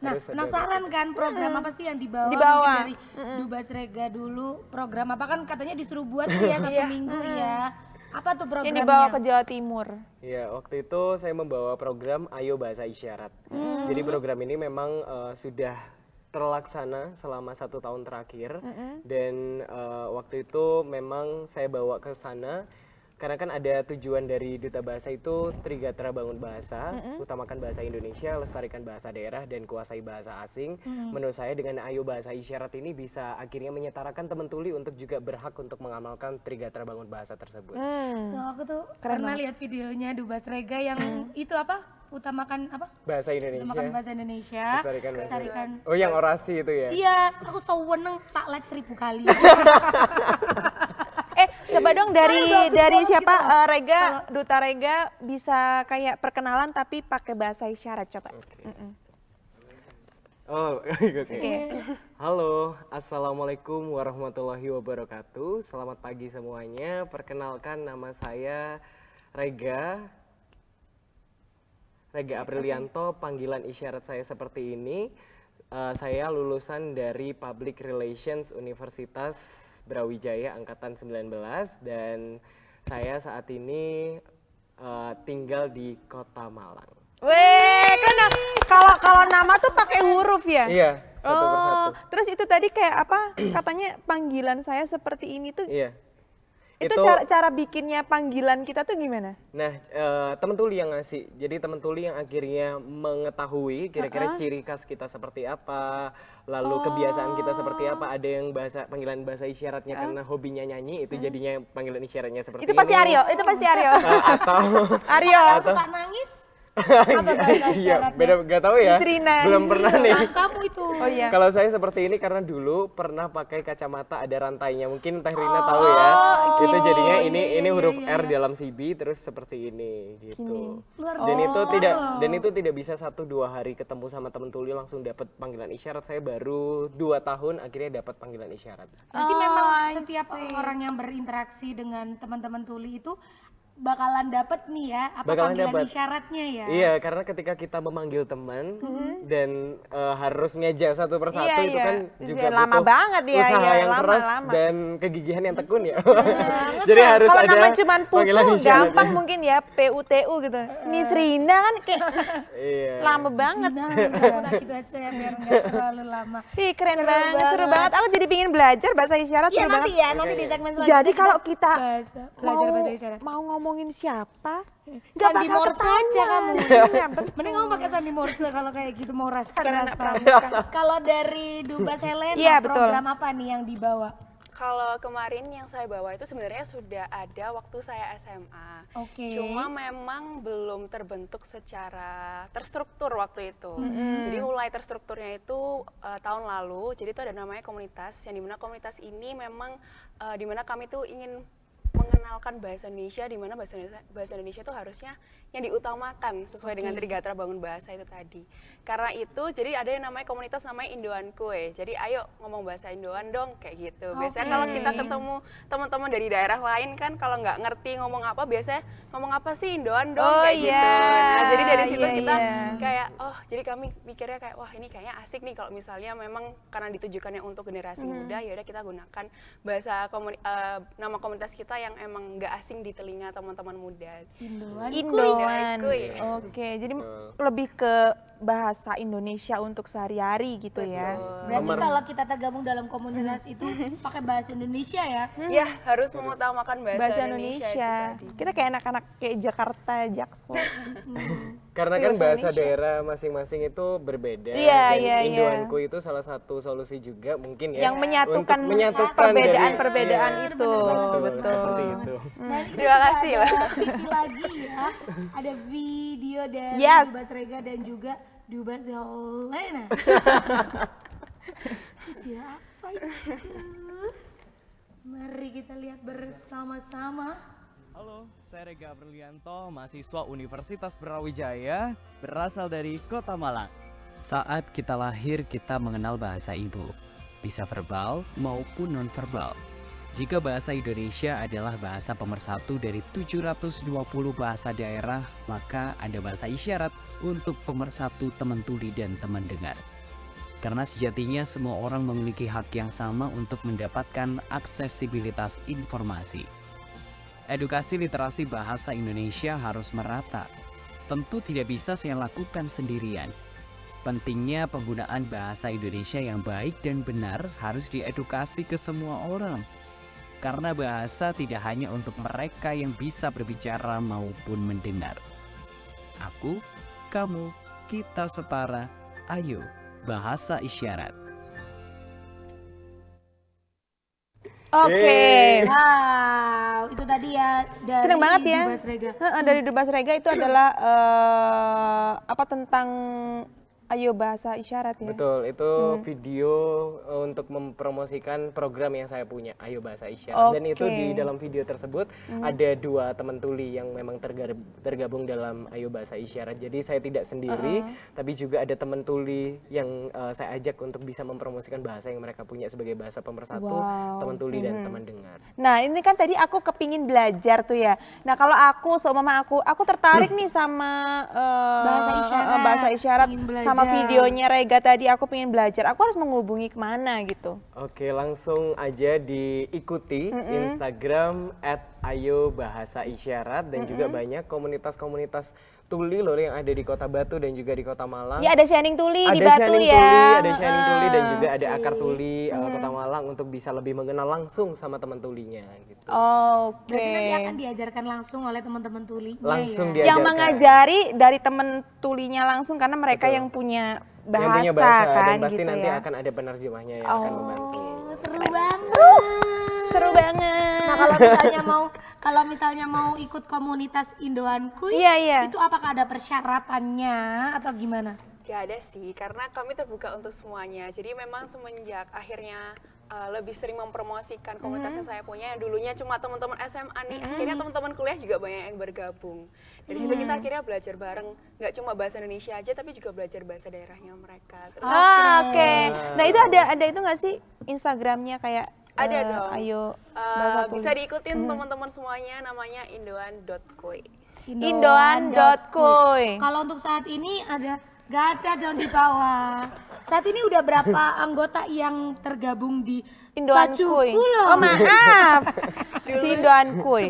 Speaker 1: Nah,
Speaker 3: Harus ada
Speaker 1: penasaran kan program apa sih yang dibawa,
Speaker 2: Dibawa.
Speaker 1: mungkin dari Dubas Rega dulu? Program apa, kan katanya disuruh buat tuh ya 1 minggu ya. Apa tuh programnya?
Speaker 2: Yang dibawa ke Jawa Timur.
Speaker 3: Ya, waktu itu saya membawa program Ayo Bahasa Isyarat. Jadi program ini memang sudah terlaksana selama 1 tahun terakhir, dan waktu itu memang saya bawa ke sana karena kan ada tujuan dari Duta Bahasa itu Trigatra Bangun Bahasa, utamakan bahasa Indonesia, lestarikan bahasa daerah, dan kuasai bahasa asing. Menurut saya dengan Ayo Bahasa Isyarat ini bisa akhirnya menyetarakan teman tuli untuk juga berhak untuk mengamalkan Trigatra Bangun Bahasa tersebut.
Speaker 1: Nah, aku tuh pernah lihat videonya Dubas Rega yang itu apa? Utamakan apa?
Speaker 3: Bahasa Indonesia.
Speaker 1: Utamakan bahasa Indonesia.
Speaker 3: Lestarikan bahasa
Speaker 1: Lestarikan.
Speaker 3: Oh, yang orasi itu ya?
Speaker 1: Iya, aku sewenang tak like 1000 kali.
Speaker 2: Coba dong dari
Speaker 1: banget
Speaker 2: siapa
Speaker 1: gitu.
Speaker 2: Rega, Duta Rega bisa kayak perkenalan tapi pakai bahasa isyarat coba.
Speaker 3: Oh, oke. Halo, assalamualaikum warahmatullahi wabarakatuh. Selamat pagi semuanya. Perkenalkan, nama saya Rega Aprilianto. Panggilan isyarat saya seperti ini. Saya lulusan dari Public Relations Universitas Brawijaya Angkatan 19, dan saya saat ini tinggal di Kota Malang.
Speaker 2: Weh, kan kalau nama tuh pakai huruf ya?
Speaker 3: Iya, satu persatu.
Speaker 2: Terus itu tadi kayak apa? Katanya panggilan saya seperti ini tuh.
Speaker 3: Iya.
Speaker 2: Itu cara bikinnya panggilan kita tuh gimana?
Speaker 3: Nah, teman tuli yang ngasih. Jadi teman tuli yang akhirnya mengetahui kira-kira ciri khas kita seperti apa, lalu kebiasaan kita seperti apa. Ada yang panggilan bahasa isyaratnya karena hobinya nyanyi, itu jadinya panggilan isyaratnya seperti
Speaker 2: Itu
Speaker 3: ini.
Speaker 2: pasti Aryo, itu pasti Aryo.
Speaker 3: Atau
Speaker 2: Aryo.
Speaker 1: Suka nangis? Apa bahasa
Speaker 3: iya,
Speaker 1: isyaratnya?
Speaker 3: beda, gak tahu ya.
Speaker 2: Miss Rina.
Speaker 3: Belum pernah nih.
Speaker 1: Nah, kamu itu.
Speaker 2: Oh iya.
Speaker 3: Kalau saya seperti ini karena dulu pernah pakai kacamata ada rantainya. Mungkin Teh Rina tahu ya. Itu jadinya ini huruf R dalam CB terus seperti ini gitu.
Speaker 1: Luar
Speaker 3: Dan itu
Speaker 1: biasa.
Speaker 3: itu tidak bisa 1-2 hari ketemu sama temen tuli langsung dapat panggilan isyarat. Saya baru 2 tahun akhirnya dapat panggilan isyarat.
Speaker 1: Berarti memang setiap orang yang berinteraksi dengan teman-teman tuli itu bakalan dapet nih ya, apa
Speaker 3: Bakalan
Speaker 1: panggilan
Speaker 3: dapet.
Speaker 1: isyaratnya ya?
Speaker 3: Iya, karena ketika kita memanggil teman dan harus ngejak satu persatu
Speaker 2: Iya,
Speaker 3: itu
Speaker 2: iya.
Speaker 3: kan
Speaker 2: Iya,
Speaker 3: juga
Speaker 2: lama
Speaker 3: butuh
Speaker 2: banget ya,
Speaker 3: usaha
Speaker 2: iya,
Speaker 3: yang
Speaker 2: lama,
Speaker 3: keras
Speaker 2: lama.
Speaker 3: dan kegigihan yang tekun ya. Jadi harus
Speaker 2: Kalau
Speaker 3: ada
Speaker 2: namanya cuman
Speaker 3: panggilan
Speaker 2: putu
Speaker 3: isyaratnya.
Speaker 2: gampang mungkin ya, PUTU gitu. Miss Rina kan kayak
Speaker 3: Iya.
Speaker 2: lama banget.
Speaker 1: Nah, udah gitu aja ya biar nggak terlalu lama.
Speaker 2: Ih, keren
Speaker 1: Seru
Speaker 2: banget, seru
Speaker 1: banget.
Speaker 2: banget. Aku jadi pingin belajar bahasa isyarat,
Speaker 1: Iya
Speaker 2: seru
Speaker 1: nanti
Speaker 2: banget.
Speaker 1: ya, nanti di segmen selanjutnya.
Speaker 2: Jadi kalau kita
Speaker 1: belajar bahasa isyarat.
Speaker 2: mau ngomongin siapa, nggak
Speaker 1: Sandi
Speaker 2: bakal
Speaker 1: Morse aja kamu.
Speaker 2: Iya, betul.
Speaker 1: Mending kamu pakai Sandi Morse kalau kayak gitu mau
Speaker 2: Karena
Speaker 1: rasa-rasa.
Speaker 2: pramuka.
Speaker 1: Kalau dari Dubas Helena,
Speaker 2: Iya, betul.
Speaker 1: program apa nih yang dibawa?
Speaker 4: Kalau kemarin yang saya bawa itu sebenarnya sudah ada waktu saya SMA.
Speaker 1: Oke.
Speaker 4: Cuma memang belum terbentuk secara terstruktur waktu itu. Jadi mulai terstrukturnya itu tahun lalu. Jadi itu ada namanya komunitas, yang dimana komunitas ini memang dimana kami tuh ingin mengenalkan bahasa Indonesia, di mana bahasa Indonesia itu harusnya yang diutamakan sesuai dengan Trigatra Bangun Bahasa itu tadi. Karena itu jadi ada yang namanya komunitas namanya Indoan Kue. Jadi ayo ngomong bahasa Indoan dong kayak gitu. Biasanya kalau kita ketemu teman-teman dari daerah lain kan kalau nggak ngerti ngomong apa biasanya ngomong apa sih Indoan dong
Speaker 2: Oh,
Speaker 4: kayak
Speaker 2: iya,
Speaker 4: gitu. Nah, jadi dari situ
Speaker 2: iya,
Speaker 4: kita
Speaker 2: iya.
Speaker 4: kayak jadi kami pikirnya kayak wah ini kayaknya asik nih kalau misalnya memang karena ditujukannya untuk generasi muda ya udah kita gunakan bahasa nama komunitas kita yang emang nggak asing di telinga teman-teman muda.
Speaker 2: Indoan.
Speaker 4: Kuy.
Speaker 2: Oke, jadi lebih ke bahasa Indonesia untuk sehari-hari gitu ya.
Speaker 1: Berarti kalau kita tergabung dalam komunitas itu pakai bahasa Indonesia ya?
Speaker 4: Ya harus mengutamakan bahasa Indonesia. itu tadi.
Speaker 2: Kita kayak anak-anak kayak Jakarta, Jaksel.
Speaker 3: Karena kan bahasa daerah masing-masing itu berbeda.
Speaker 2: Iya,
Speaker 3: dan
Speaker 2: iya, iya.
Speaker 3: Indoanku itu salah satu solusi juga mungkin ya.
Speaker 2: Yang menyatukan
Speaker 3: untuk menyatukan
Speaker 2: perbedaan-perbedaan
Speaker 3: dari-
Speaker 2: itu.
Speaker 3: Betul, seperti itu.
Speaker 1: Nah, ini
Speaker 4: Terima
Speaker 1: kita
Speaker 4: kasih
Speaker 1: ada
Speaker 4: lah.
Speaker 1: Vicky lagi ya. Ada video dari
Speaker 2: Yes.
Speaker 1: Dubas Rega dan juga Dubas Helena. Kecil apa itu? Mari kita lihat bersama-sama.
Speaker 5: Halo, saya Rega Aprilianto, mahasiswa Universitas Brawijaya, berasal dari Kota Malang.
Speaker 6: Saat kita lahir, kita mengenal bahasa ibu, bisa verbal maupun nonverbal. Jika bahasa Indonesia adalah bahasa pemersatu dari 720 bahasa daerah, maka ada bahasa isyarat untuk pemersatu teman tuli dan teman dengar. Karena sejatinya semua orang memiliki hak yang sama untuk mendapatkan aksesibilitas informasi. Edukasi literasi bahasa Indonesia harus merata. Tentu tidak bisa saya lakukan sendirian. Pentingnya penggunaan bahasa Indonesia yang baik dan benar harus diedukasi ke semua orang. Karena bahasa tidak hanya untuk mereka yang bisa berbicara maupun mendengar. Aku, kamu, kita setara. Ayo, bahasa isyarat.
Speaker 2: Oke.
Speaker 1: Wow, itu tadi ya dari
Speaker 2: Seneng banget ya.
Speaker 1: Dubas Rega.
Speaker 2: Dari Dubas Rega itu adalah apa tentang Ayo Bahasa Isyarat ya.
Speaker 3: Betul, itu video untuk mempromosikan program yang saya punya, Ayo Bahasa Isyarat. Dan itu di dalam video tersebut ada 2 teman tuli yang memang tergabung dalam Ayo Bahasa Isyarat. Jadi saya tidak sendiri, tapi juga ada teman tuli yang saya ajak untuk bisa mempromosikan bahasa yang mereka punya sebagai bahasa pemersatu, teman tuli dan teman dengar.
Speaker 2: Nah ini kan tadi aku kepingin belajar tuh ya. Nah kalau aku, seumpama aku tertarik nih sama bahasa isyarat
Speaker 1: Pengen belajar.
Speaker 2: sama videonya Rega tadi, aku pengen belajar. Aku harus menghubungi kemana gitu?
Speaker 3: Oke, langsung aja diikuti Instagram @ayobahasa-isyarat dan juga banyak komunitas-komunitas tuli loh yang ada di Kota Batu dan juga di Kota Malang.
Speaker 2: Ya ada Shining Tuli di
Speaker 3: Ada
Speaker 2: Batu
Speaker 3: Shining
Speaker 2: ya.
Speaker 3: Tuli, ada Shining Tuli dan juga ada Akar Tuli Kota Malang untuk bisa lebih mengenal langsung sama teman tulinya gitu.
Speaker 2: Oke.
Speaker 1: Berarti nanti akan diajarkan langsung oleh teman-teman tulinya
Speaker 3: Langsung
Speaker 1: ya.
Speaker 3: diajarkan.
Speaker 2: Yang mengajari dari temen tulinya langsung karena mereka yang punya bahasa,
Speaker 3: yang punya bahasa
Speaker 2: kan
Speaker 3: dan pasti
Speaker 2: gitu
Speaker 3: nanti
Speaker 2: ya.
Speaker 3: akan ada penerjemahnya yang akan membantu.
Speaker 1: Seru banget.
Speaker 2: Seru banget.
Speaker 1: Nah, kalau misalnya mau ikut komunitas Indoanku,
Speaker 2: Iya.
Speaker 1: itu apakah ada persyaratannya atau gimana?
Speaker 4: Gak ada sih, karena kami terbuka untuk semuanya. Jadi memang semenjak akhirnya lebih sering mempromosikan komunitas yang saya punya, yang dulunya cuma teman-teman SMA nih, akhirnya teman-teman kuliah juga banyak yang bergabung. Dari situ kita akhirnya belajar bareng, nggak cuma bahasa Indonesia aja, tapi juga belajar bahasa daerahnya mereka. Terus
Speaker 2: Oke. Nah itu ada itu nggak sih Instagramnya kayak
Speaker 4: Ada dong.
Speaker 2: Ayo bahasa
Speaker 4: bisa diikutin teman-teman semuanya, namanya indoan.koi.
Speaker 2: Indoan.koi.
Speaker 1: Kalau untuk saat ini gak ada dong di bawah. Saat ini udah berapa anggota yang tergabung di
Speaker 2: Indoan
Speaker 1: Bajuku
Speaker 2: Koi.
Speaker 1: loh.
Speaker 2: Oh maaf. Di Indoan Koi.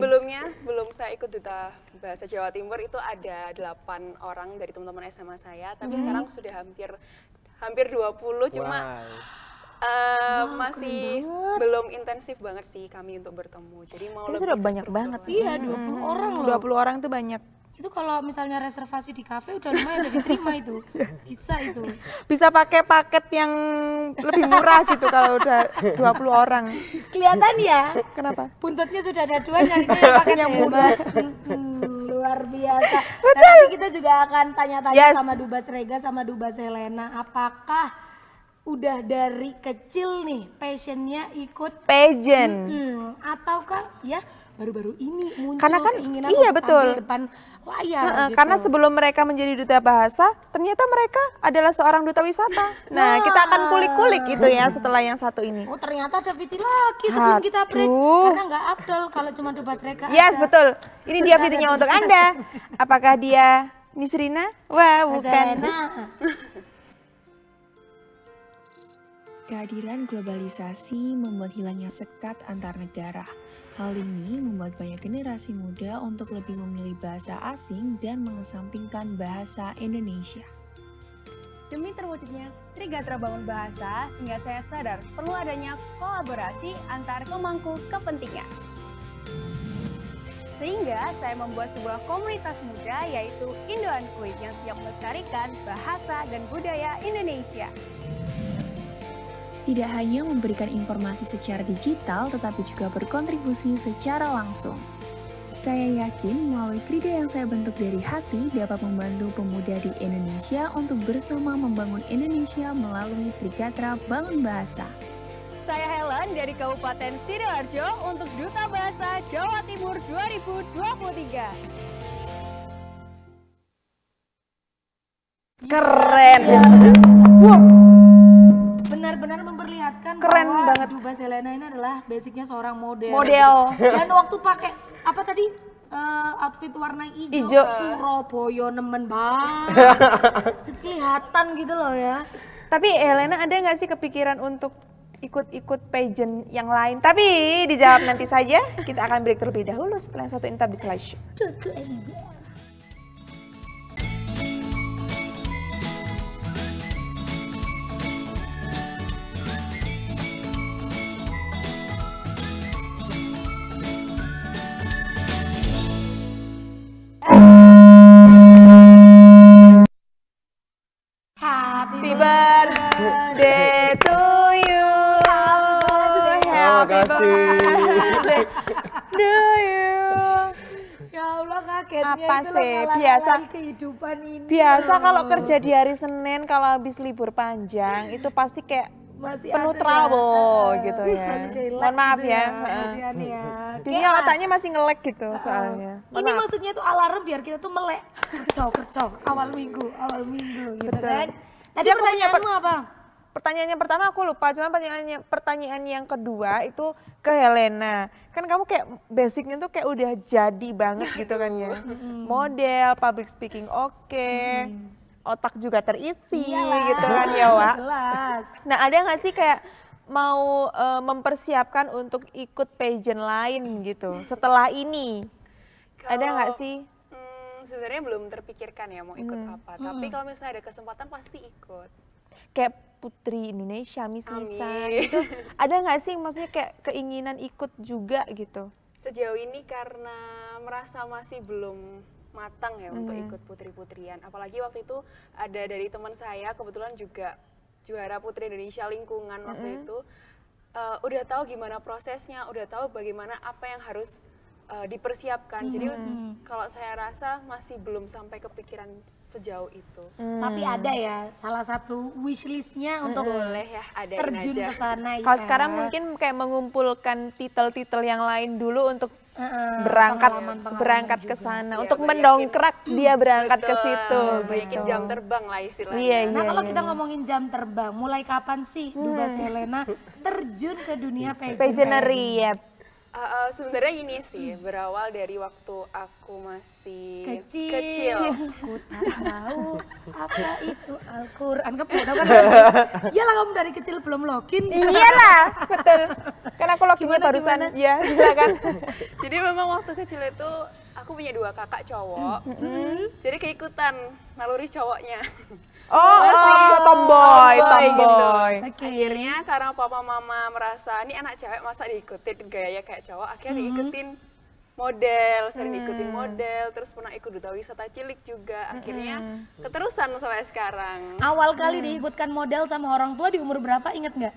Speaker 4: Sebelum saya ikut Duta Bahasa Jawa Timur itu ada 8 orang dari teman-teman SMA saya, tapi sekarang sudah hampir 20, cuma masih belum intensif banget sih kami untuk bertemu. Jadi mau
Speaker 2: Ini
Speaker 4: lebih
Speaker 2: sudah banyak banget.
Speaker 1: Iya, 20 orang loh.
Speaker 2: 20 orang tuh banyak.
Speaker 1: Itu kalau misalnya reservasi di kafe udah lumayan udah diterima itu. Bisa itu.
Speaker 2: Bisa pakai paket yang lebih murah gitu kalau udah 20 orang.
Speaker 1: Kelihatan ya?
Speaker 2: Kenapa?
Speaker 1: Buntutnya sudah ada 2, nyarinya yang paket yang hebat. Luar biasa. Nah, nanti kita juga akan tanya-tanya sama Dubas Rega sama Dubas Helena, apakah udah dari kecil nih passionnya ikut
Speaker 2: pageant
Speaker 1: ataukah ya baru-baru ini muncul
Speaker 2: karena kan
Speaker 1: keinginan
Speaker 2: iya
Speaker 1: untuk
Speaker 2: betul
Speaker 1: tampil depan layar gitu.
Speaker 2: Karena sebelum mereka menjadi duta bahasa ternyata mereka adalah seorang duta wisata. Nah kita akan kulik-kulik itu ya setelah yang satu ini.
Speaker 1: Oh ternyata ada VT lagi sebelum kita break karena nggak afdol kalau cuma Dubas Rega.
Speaker 2: Yes betul, ini dia VT-nya untuk Anda. Apakah dia Nisrina? Wah bukan.
Speaker 7: Kehadiran globalisasi membuat hilangnya sekat antar negara. Hal ini membuat banyak generasi muda untuk lebih memilih bahasa asing dan mengesampingkan bahasa Indonesia.
Speaker 8: Demi terwujudnya Trigatra Bangun Bahasa, sehingga saya sadar perlu adanya kolaborasi antar pemangku kepentingan. Sehingga saya membuat sebuah komunitas muda yaitu Indoan Koi yang siap melestarikan bahasa dan budaya Indonesia.
Speaker 7: Tidak hanya memberikan informasi secara digital, tetapi juga berkontribusi secara langsung. Saya yakin melalui Trida yang saya bentuk dari hati dapat membantu pemuda di Indonesia untuk bersama membangun Indonesia melalui Trigatra Bangun Bahasa.
Speaker 8: Saya Helen dari Kabupaten Sidoarjo untuk Duta Bahasa Jawa Timur 2023.
Speaker 2: Keren.
Speaker 1: Benar-benar memperlihatkan
Speaker 2: keren
Speaker 1: bahwa
Speaker 2: banget.
Speaker 1: Dubas Helena ini adalah basicnya seorang model. Dan waktu pakai apa tadi outfit warna hijau. Surabaya nemen banget. Kelihatan gitu loh ya.
Speaker 2: Tapi Helena ada nggak sih kepikiran untuk ikut-ikut pageant yang lain? Tapi dijawab nanti saja. Kita akan break terlebih dahulu setelah satu ini tetap di Slideshow. Happy birthday to you.
Speaker 3: Terima kasih.
Speaker 2: To you.
Speaker 1: Ya Allah kagetnya
Speaker 2: Apa
Speaker 1: itu
Speaker 2: sih?
Speaker 1: loh
Speaker 2: Biasa
Speaker 1: kehidupan ini.
Speaker 2: Biasa kalau kerja di hari Senin kalau habis libur panjang itu pasti kayak
Speaker 1: masih
Speaker 2: penuh
Speaker 1: ada
Speaker 2: trouble
Speaker 1: ya.
Speaker 2: gitu ya.
Speaker 1: Masih relax
Speaker 2: Mohon maaf
Speaker 1: gitu
Speaker 2: ya.
Speaker 1: kasihan ya.
Speaker 2: Biasanya otaknya masih nge-lag gitu soalnya. Mohon
Speaker 1: Ini
Speaker 2: maaf.
Speaker 1: maksudnya tuh alarm biar kita tuh melek kercau awal minggu gitu
Speaker 2: Betul.
Speaker 1: kan. Tadi
Speaker 2: Jadi aku punya
Speaker 1: pertanyaanmu apa?
Speaker 2: Pertanyaan yang pertama aku lupa, cuma pertanyaan yang kedua itu ke Helena. Kan kamu kayak basicnya tuh kayak udah jadi banget gitu kan ya. Model, public speaking oke, otak juga terisi gitu kan ya Wak.
Speaker 1: Jelas.
Speaker 2: Nah ada nggak sih kayak mau mempersiapkan untuk ikut pageant lain gitu setelah ini? Ada nggak sih?
Speaker 4: Sebenarnya belum terpikirkan ya mau ikut apa, tapi kalau misalnya ada kesempatan pasti ikut.
Speaker 2: Kayak Putri Indonesia, Miss Misa gitu. Ada nggak sih maksudnya kayak keinginan ikut juga gitu?
Speaker 4: Sejauh ini karena merasa masih belum matang ya untuk ikut putri-putrian. Apalagi waktu itu ada dari teman saya kebetulan juga juara Putri Indonesia lingkungan waktu itu. Udah tahu gimana prosesnya, udah tahu bagaimana apa yang harus dipersiapkan. Jadi kalau saya rasa masih belum sampai kepikiran sejauh itu.
Speaker 1: Tapi ada ya salah satu wishlistnya untuk
Speaker 4: boleh ya ada
Speaker 1: terjun ke sana.
Speaker 2: Kalau sekarang mungkin kayak mengumpulkan titel-titel yang lain dulu untuk berangkat ke sana
Speaker 4: Iya,
Speaker 2: untuk
Speaker 4: banyakin.
Speaker 2: mendongkrak dia berangkat ke
Speaker 4: Betul,
Speaker 2: situ.
Speaker 4: banyakin
Speaker 2: gitu.
Speaker 4: jam terbang lah istilahnya.
Speaker 2: Iya,
Speaker 1: Nah,
Speaker 2: iya,
Speaker 1: kalau
Speaker 2: iya.
Speaker 1: kita ngomongin jam terbang, mulai kapan sih Dubas Helena terjun ke dunia
Speaker 2: Pageantry ya.
Speaker 4: Sebenarnya gini sih, berawal dari waktu aku masih
Speaker 1: Kecil. Ku tak tahu apa itu Al-Quran. Kamu udah kan? Iyalah kamu dari kecil belum login.
Speaker 2: Iyalah, betul. Karena aku loginnya barusan, ya, silakan.
Speaker 4: Jadi memang waktu kecil itu aku punya 2 kakak cowok, jadi keikutan naluri cowoknya.
Speaker 2: Tomboy.
Speaker 1: Oke.
Speaker 4: Akhirnya karena papa mama merasa ini anak cewek masa diikutin gayanya kayak cowok, akhirnya diikutin model, sering diikutin model, terus pernah ikut duta wisata cilik juga, akhirnya keterusan sampai sekarang.
Speaker 1: Awal kali diikutkan model sama orang tua di umur berapa, inget nggak?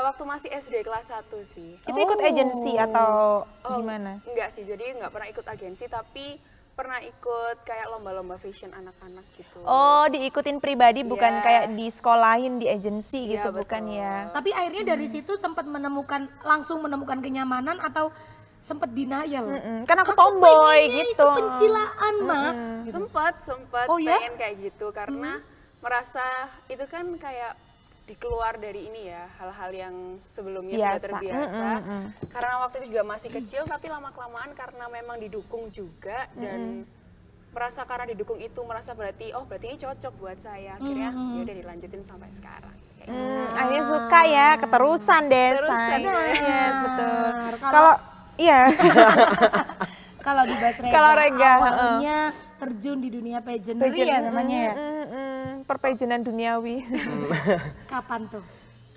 Speaker 4: Waktu masih SD kelas 1 sih.
Speaker 2: Itu ikut agensi atau gimana?
Speaker 4: Enggak sih, jadi enggak pernah ikut agensi, tapi pernah ikut kayak lomba-lomba fashion anak-anak gitu.
Speaker 2: Oh, diikutin pribadi bukan
Speaker 4: Iya.
Speaker 2: kayak di sekolahin di agensi
Speaker 4: Iya,
Speaker 2: gitu, bukan
Speaker 4: betul.
Speaker 2: ya?
Speaker 1: Tapi akhirnya dari situ sempat langsung menemukan kenyamanan atau sempat denial?
Speaker 2: Kan aku tomboy
Speaker 1: pengennya
Speaker 2: gitu.
Speaker 1: Itu pencilaan, Mak.
Speaker 4: Sempat
Speaker 1: Oh, ya?
Speaker 4: pengen kayak gitu karena merasa itu kan kayak dikeluar dari ini ya, hal-hal yang sebelumnya sudah
Speaker 2: Biasa.
Speaker 4: terbiasa. Karena waktu itu juga masih kecil, tapi lama-kelamaan karena memang didukung juga dan merasa karena didukung itu merasa berarti ini cocok buat saya. Akhirnya ya udah dilanjutin sampai sekarang. Kayak gitu.
Speaker 2: Akhirnya suka ya, keterusan deh.
Speaker 4: Keterusan,
Speaker 2: Say. Yes, betul.
Speaker 1: Kalau-
Speaker 2: Kalau iya,
Speaker 1: Kalau di Basrega,
Speaker 2: Kalau Rega,
Speaker 1: awalnya terjun di dunia pageantry ya namanya ya.
Speaker 2: perpajanan duniawi.
Speaker 1: Kapan tuh?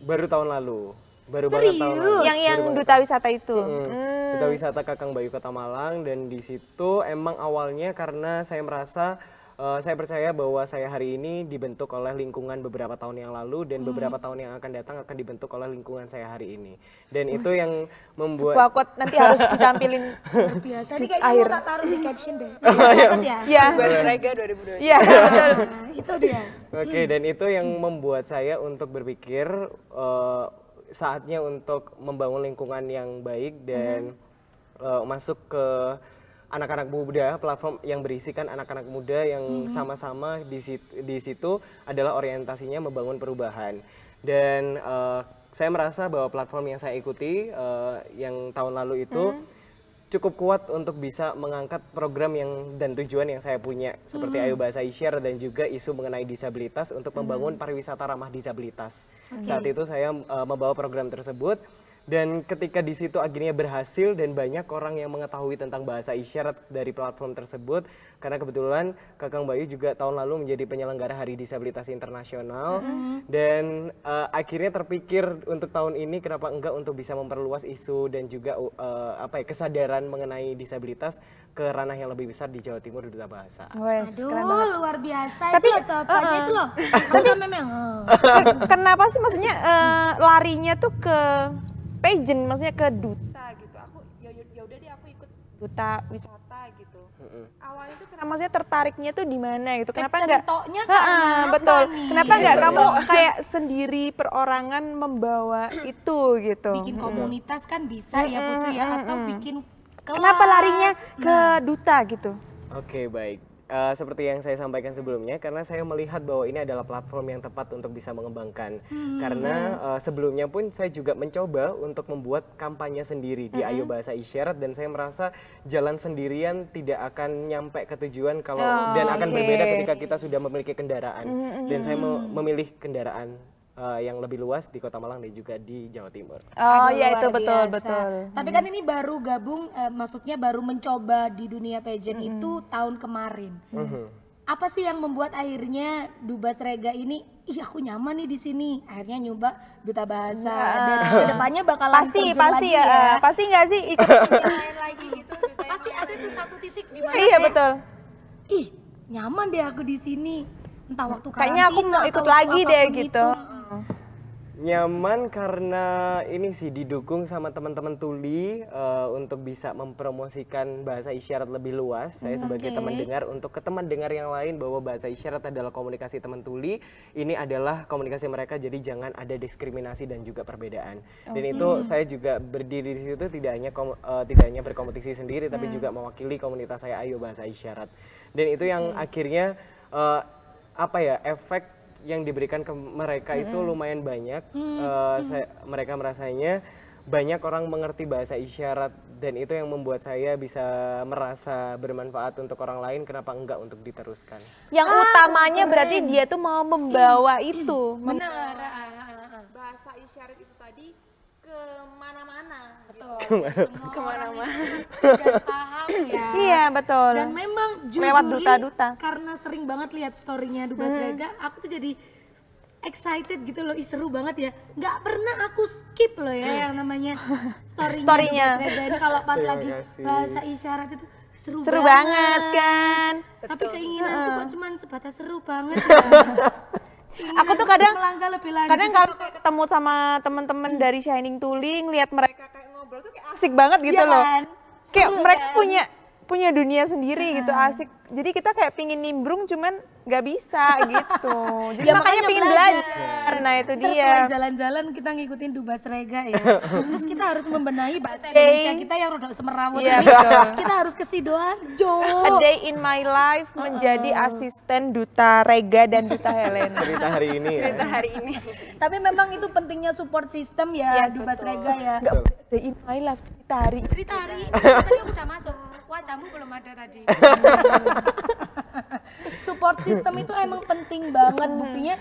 Speaker 3: Baru tahun lalu. Baru
Speaker 1: Serius?
Speaker 3: banget tahun lalu.
Speaker 2: yang
Speaker 3: Baru banget.
Speaker 2: duta wisata itu.
Speaker 3: Duta wisata Kakang Bayu Kota Malang, dan di situ emang awalnya karena saya merasa saya percaya bahwa saya hari ini dibentuk oleh lingkungan beberapa tahun yang lalu dan beberapa tahun yang akan datang akan dibentuk oleh lingkungan saya hari ini. Dan itu yang membuat
Speaker 2: Sebuah quote nanti harus ditampilin.
Speaker 1: Biasa
Speaker 2: Di
Speaker 1: ini kayaknya
Speaker 2: air.
Speaker 1: mau tak taruh di caption deh. Catat ya.
Speaker 2: Iya.
Speaker 4: Basrega 2022.
Speaker 2: Iya, betul.
Speaker 1: Nah, itu dia.
Speaker 3: Oke, dan itu yang membuat saya untuk berpikir saatnya untuk membangun lingkungan yang baik dan masuk ke anak-anak muda, platform yang berisikan anak-anak muda yang sama-sama di situ adalah orientasinya membangun perubahan. Dan saya merasa bahwa platform yang saya ikuti yang tahun lalu itu cukup kuat untuk bisa mengangkat program dan tujuan yang saya punya seperti Ayo Bahasa Share dan juga isu mengenai disabilitas untuk membangun pariwisata ramah disabilitas. Saat itu saya membawa program tersebut dan ketika di situ akhirnya berhasil dan banyak orang yang mengetahui tentang bahasa isyarat dari platform tersebut karena kebetulan Kakang Bayu juga tahun lalu menjadi penyelenggara Hari Disabilitas Internasional dan akhirnya terpikir untuk tahun ini kenapa enggak untuk bisa memperluas isu dan juga kesadaran mengenai disabilitas ke ranah yang lebih besar di Jawa Timur Duta Bahasa.
Speaker 2: Wes,
Speaker 1: Aduh,
Speaker 2: keren banget.
Speaker 1: luar biasa.
Speaker 2: Tapi,
Speaker 1: itu cowoknya itu loh. Tapi memang
Speaker 2: Kenapa sih maksudnya larinya tuh ke pageant, maksudnya ke duta gitu. Aku ya udah deh aku ikut duta wisata gitu. Awalnya tuh kenapa maksudnya tertariknya tuh di mana gitu? Kenapa enggak?
Speaker 1: Ceritanya karena
Speaker 2: Betul.
Speaker 1: apa nih?
Speaker 2: Kenapa enggak kamu kayak sendiri perorangan membawa itu gitu?
Speaker 1: bikin komunitas kan bisa ya Putu ya, atau bikin kelas.
Speaker 2: Kenapa larinya ke duta gitu?
Speaker 3: Oke, baik. Seperti yang saya sampaikan sebelumnya, karena saya melihat bahwa ini adalah platform yang tepat untuk bisa mengembangkan. Karena sebelumnya pun saya juga mencoba untuk membuat kampanye sendiri di Ayo Bahasa Isyarat dan saya merasa jalan sendirian tidak akan nyampe ke tujuan kalau dan akan berbeda ketika kita sudah memiliki kendaraan. Dan saya memilih kendaraan yang lebih luas di Kota Malang dan juga di Jawa Timur.
Speaker 2: Oh
Speaker 1: Aduh,
Speaker 2: iya itu
Speaker 1: luar
Speaker 2: betul
Speaker 1: biasa.
Speaker 2: betul.
Speaker 1: Tapi kan ini baru gabung, maksudnya baru mencoba di dunia pageant itu tahun kemarin. Apa sih yang membuat akhirnya Dubas Rega ini, ih aku nyaman nih di sini. Akhirnya nyoba duta bahasa dan kedepannya bakalan
Speaker 2: Pasti
Speaker 1: terjun
Speaker 2: pasti
Speaker 1: lagi
Speaker 2: ya. Pasti nggak sih ikut
Speaker 1: lain lagi gitu. Pasti ada tuh satu titik di mana
Speaker 2: Iya
Speaker 1: kayak,
Speaker 2: betul.
Speaker 1: ih nyaman deh aku di sini. Entah waktu
Speaker 2: Kayaknya aku
Speaker 1: karantina
Speaker 2: mau ikut
Speaker 1: atau
Speaker 2: lagi deh
Speaker 1: apapun
Speaker 2: gitu.
Speaker 1: itu.
Speaker 3: Nyaman karena ini sih didukung sama teman-teman tuli untuk bisa mempromosikan bahasa isyarat lebih luas. Saya sebagai teman dengar, untuk ke teman dengar yang lain bahwa bahasa isyarat adalah komunikasi teman tuli, ini adalah komunikasi mereka, jadi jangan ada diskriminasi dan juga perbedaan. Dan itu saya juga berdiri di situ tidak hanya berkompetisi sendiri, tapi juga mewakili komunitas saya Ayo Bahasa Isyarat. Dan itu yang akhirnya efek yang diberikan ke mereka itu lumayan banyak. Mereka merasanya banyak orang mengerti bahasa isyarat, dan itu yang membuat saya bisa merasa bermanfaat untuk orang lain. Kenapa enggak untuk diteruskan?
Speaker 2: Yang utamanya berarti dia tuh mau membawa itu.
Speaker 1: Benar.
Speaker 2: Bahasa isyarat itu tadi kemana-mana.
Speaker 1: Betul.
Speaker 4: Kemana-mana.
Speaker 1: Dan paham ya.
Speaker 2: Iya betul.
Speaker 1: Dan memang jujur
Speaker 2: lewat duta-duta.
Speaker 1: Karena sering banget lihat story-nya Dubas Rega, aku tuh jadi excited gitu loh, seru banget ya. Nggak pernah aku skip loh ya yang namanya story-nya Dubas Rega ini kalau pas lagi bahasa isyarat itu seru
Speaker 2: banget kan.
Speaker 1: Tapi keinginanku kok cuman sebatas seru banget ya.
Speaker 2: Aku tuh kadang
Speaker 1: lebih lanjut.
Speaker 2: Kadang kalau ketemu sama teman-teman dari Shining Tooling, lihat mereka kayak ngobrol tuh kayak asik banget gitu loh.
Speaker 1: Kan?
Speaker 2: Kayak
Speaker 1: Seru
Speaker 2: mereka
Speaker 1: kan?
Speaker 2: punya dunia sendiri gitu, asik. Jadi kita kayak pingin nimbrung cuman nggak bisa gitu. Jadi
Speaker 1: Ya,
Speaker 2: makanya pingin belajar. Nah itu
Speaker 1: Terus
Speaker 2: dia.
Speaker 1: selain jalan-jalan kita ngikutin Dubas Rega ya. Terus kita harus membenahi bahasa Indonesia kita yang rada semerawut.
Speaker 2: Iya, betul.
Speaker 1: Kita harus ke Sidoarjo.
Speaker 2: A day in my life menjadi asisten Duta Rega dan Duta Helena.
Speaker 3: Cerita hari ini ya.
Speaker 4: Cerita hari ini.
Speaker 1: Tapi memang itu pentingnya support system ya, Dubas Rega ya.
Speaker 2: Nggak, a day in my life cerita hari.
Speaker 1: Cerita hari ini tadi aku udah masuk. Wajahmu belum ada tadi. Support system itu emang penting banget. Buktinya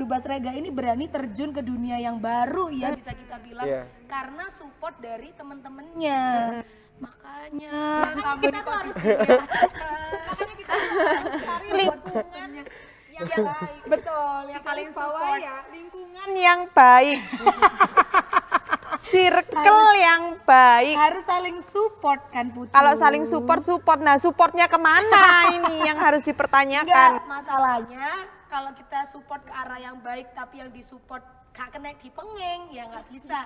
Speaker 1: Dubas Rega ini berani terjun ke dunia yang baru ya, bisa kita bilang, karena support dari temen-temennya. Makanya kita tuh harus makanya kita harus cari lingkungan yang baik. Betul, yang saling support ya.
Speaker 2: Lingkungan yang baik. Circle yang baik.
Speaker 1: Harus saling support kan Putu.
Speaker 2: Kalau saling support. Nah supportnya kemana ini yang harus dipertanyakan.
Speaker 1: Enggak, masalahnya kalau kita support ke arah yang baik tapi yang disupport gak kena dipengeng ya nggak bisa.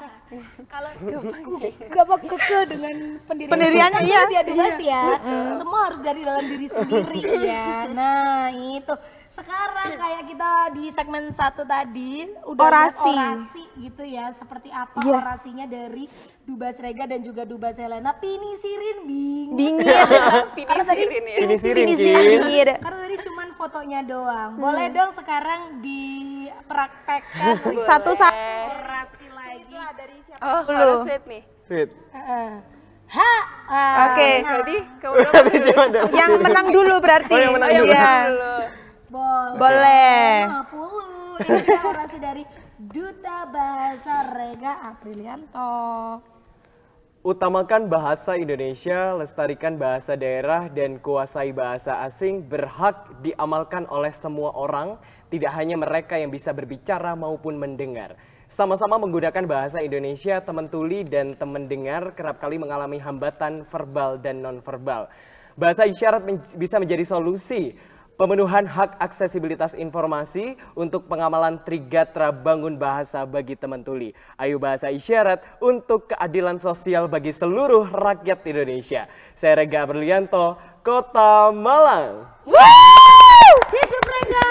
Speaker 1: Kalau gak keke dengan pendiriannya dia Dubas ya. Semua harus dari dalam diri sendiri ya. Nah itu. Sekarang kayak kita di segmen 1 tadi udah
Speaker 2: Orasi.
Speaker 1: orasi gitu ya, seperti apa orasinya dari Dubas Rega dan juga Dubas Helena. Pinisirin
Speaker 2: Bingit.
Speaker 1: Karena tadi
Speaker 2: Bingit.
Speaker 1: karena tadi cuman fotonya doang. Boleh dong sekarang dipraktekkan
Speaker 2: Satu-satu.
Speaker 1: orasi lagi.
Speaker 2: Dari siapa?
Speaker 4: Oh, harus sweet nih.
Speaker 3: Sweet.
Speaker 2: Oke.
Speaker 4: Jadi kemudian
Speaker 2: Yang menang dulu berarti.
Speaker 3: Oh, yang menang dulu.
Speaker 2: Iya.
Speaker 1: Boleh. 50. Ini dia orasi dari Duta Bahasa Rega Aprilianto.
Speaker 3: Utamakan bahasa Indonesia, lestarikan bahasa daerah, dan kuasai bahasa asing berhak diamalkan oleh semua orang, tidak hanya mereka yang bisa berbicara maupun mendengar. Sama-sama menggunakan bahasa Indonesia, teman tuli dan teman dengar kerap kali mengalami hambatan verbal dan nonverbal. Bahasa isyarat bisa menjadi solusi pemenuhan hak aksesibilitas informasi untuk pengamalan Trigatra Bangun Bahasa bagi teman tuli. Ayo Bahasa Isyarat untuk keadilan sosial bagi seluruh rakyat Indonesia. Saya Rega Aprilianto, Kota Malang.
Speaker 1: Hidup Rega!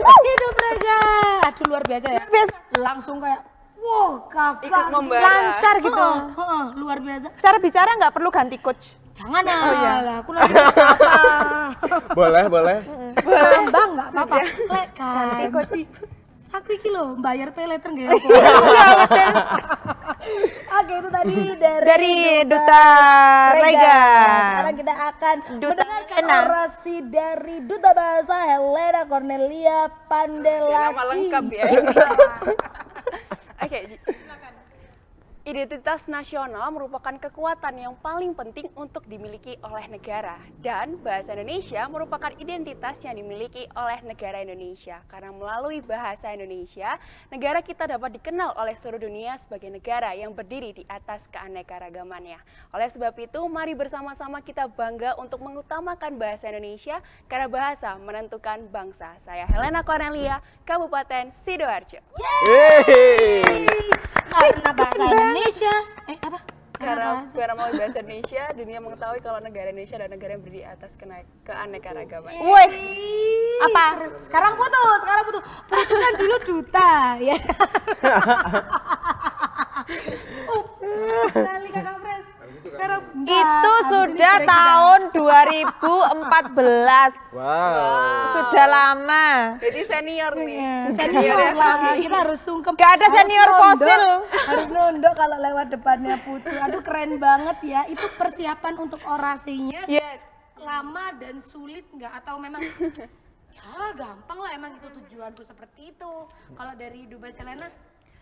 Speaker 1: Hidup Rega! Aduh luar biasa ya. Langsung kayak, wow kakak.
Speaker 4: Ikut membara.
Speaker 2: Lancar gitu.
Speaker 1: Luar biasa.
Speaker 2: Cara bicara nggak perlu ganti coach.
Speaker 1: Jangan lah, aku nanti apa?
Speaker 3: Boleh.
Speaker 1: Bang, nggak apa-apa. Lek kan. Aku iki lho bayar pay later nggak ya? Oke, itu tadi
Speaker 2: Dari Duta Rega.
Speaker 1: Sekarang kita akan
Speaker 2: Duta
Speaker 1: mendengarkan
Speaker 2: Helena.
Speaker 1: orasi dari Duta Bahasa Helena Cornelia Pandelaki.
Speaker 4: Nama lengkap ya ini. Oke, silakan. Identitas nasional merupakan kekuatan yang paling penting untuk dimiliki oleh negara. Dan bahasa Indonesia merupakan identitas yang dimiliki oleh negara Indonesia. Karena melalui bahasa Indonesia, negara kita dapat dikenal oleh seluruh dunia sebagai negara yang berdiri di atas keanekaragamannya. Oleh sebab itu, mari bersama-sama kita bangga untuk mengutamakan bahasa Indonesia, karena bahasa menentukan bangsa. Saya Helena Cornelia, Kabupaten Sidoarjo.
Speaker 1: Karena bahasa Indonesia, apa?
Speaker 4: Karena melalui bahasa Indonesia, dunia mengetahui kalau negara Indonesia adalah negara yang berdiri atas keanekaragaman.
Speaker 2: Woi, apa?
Speaker 1: Sekarang putus. Putus kan dulu duta, ya. Sekali Kakak Pres. Sekarang
Speaker 2: Itu sudah tahun 2014. Sudah lama.
Speaker 4: Jadi senior nih.
Speaker 1: Senior lah, kita harus sungkem.
Speaker 2: Gak ada senior fosil.
Speaker 1: Harus nunduk kalau lewat depannya Putu. Aduh keren banget ya. Itu persiapan untuk orasinya.
Speaker 2: Yes.
Speaker 1: Lama dan sulit nggak? Atau memang ya gampang lah, emang itu tujuanku seperti itu. Kalau dari Dubas Helena?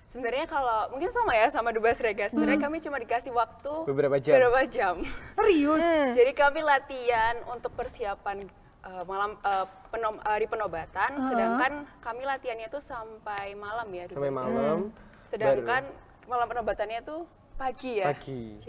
Speaker 4: Sebenarnya kalau mungkin sama ya sama Dubas Rega, sebenarnya kami cuma dikasih waktu
Speaker 3: Beberapa jam.
Speaker 1: Serius?
Speaker 4: Jadi kami latihan untuk persiapan hari penobatan, sedangkan kami latihannya tuh sampai malam ya.
Speaker 3: Sampai malam.
Speaker 4: Sedangkan malam penobatannya tuh pagi ya.
Speaker 3: Pagi.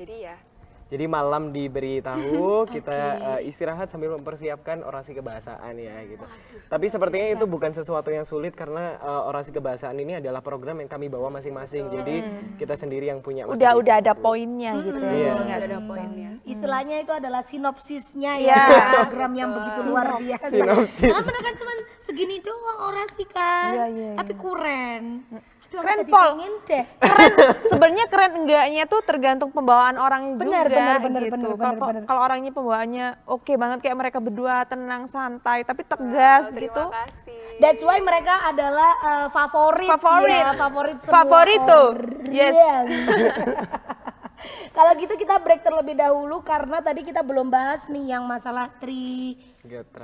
Speaker 4: Jadi
Speaker 3: malam diberitahu kita istirahat sambil mempersiapkan orasi kebahasaan ya gitu. Tapi sepertinya itu bukan sesuatu yang sulit karena orasi kebahasaan ini adalah program yang kami bawa masing-masing. Jadi kita sendiri yang punya materi.
Speaker 2: Udah ada poinnya gitu.
Speaker 3: Iya.
Speaker 4: ada poinnya.
Speaker 1: Istilahnya itu adalah sinopsisnya ya, program yang begitu luar biasa. Karena bener kan cuma segini doang orasi kan, tapi keren. Aduh,
Speaker 2: Keren Pol.
Speaker 1: Deh.
Speaker 2: Keren. Sebenarnya keren enggaknya tuh tergantung pembawaan orang juga
Speaker 1: bener,
Speaker 2: gitu.
Speaker 1: bener.
Speaker 2: Kalau orangnya pembawaannya oke banget kayak mereka berdua tenang santai tapi tegas gitu.
Speaker 4: Terima kasih.
Speaker 1: That's why mereka adalah favorit. Ya, favorit semua.
Speaker 2: Favorito. Yes.
Speaker 1: Kalau gitu kita break terlebih dahulu karena tadi kita belum bahas nih yang masalah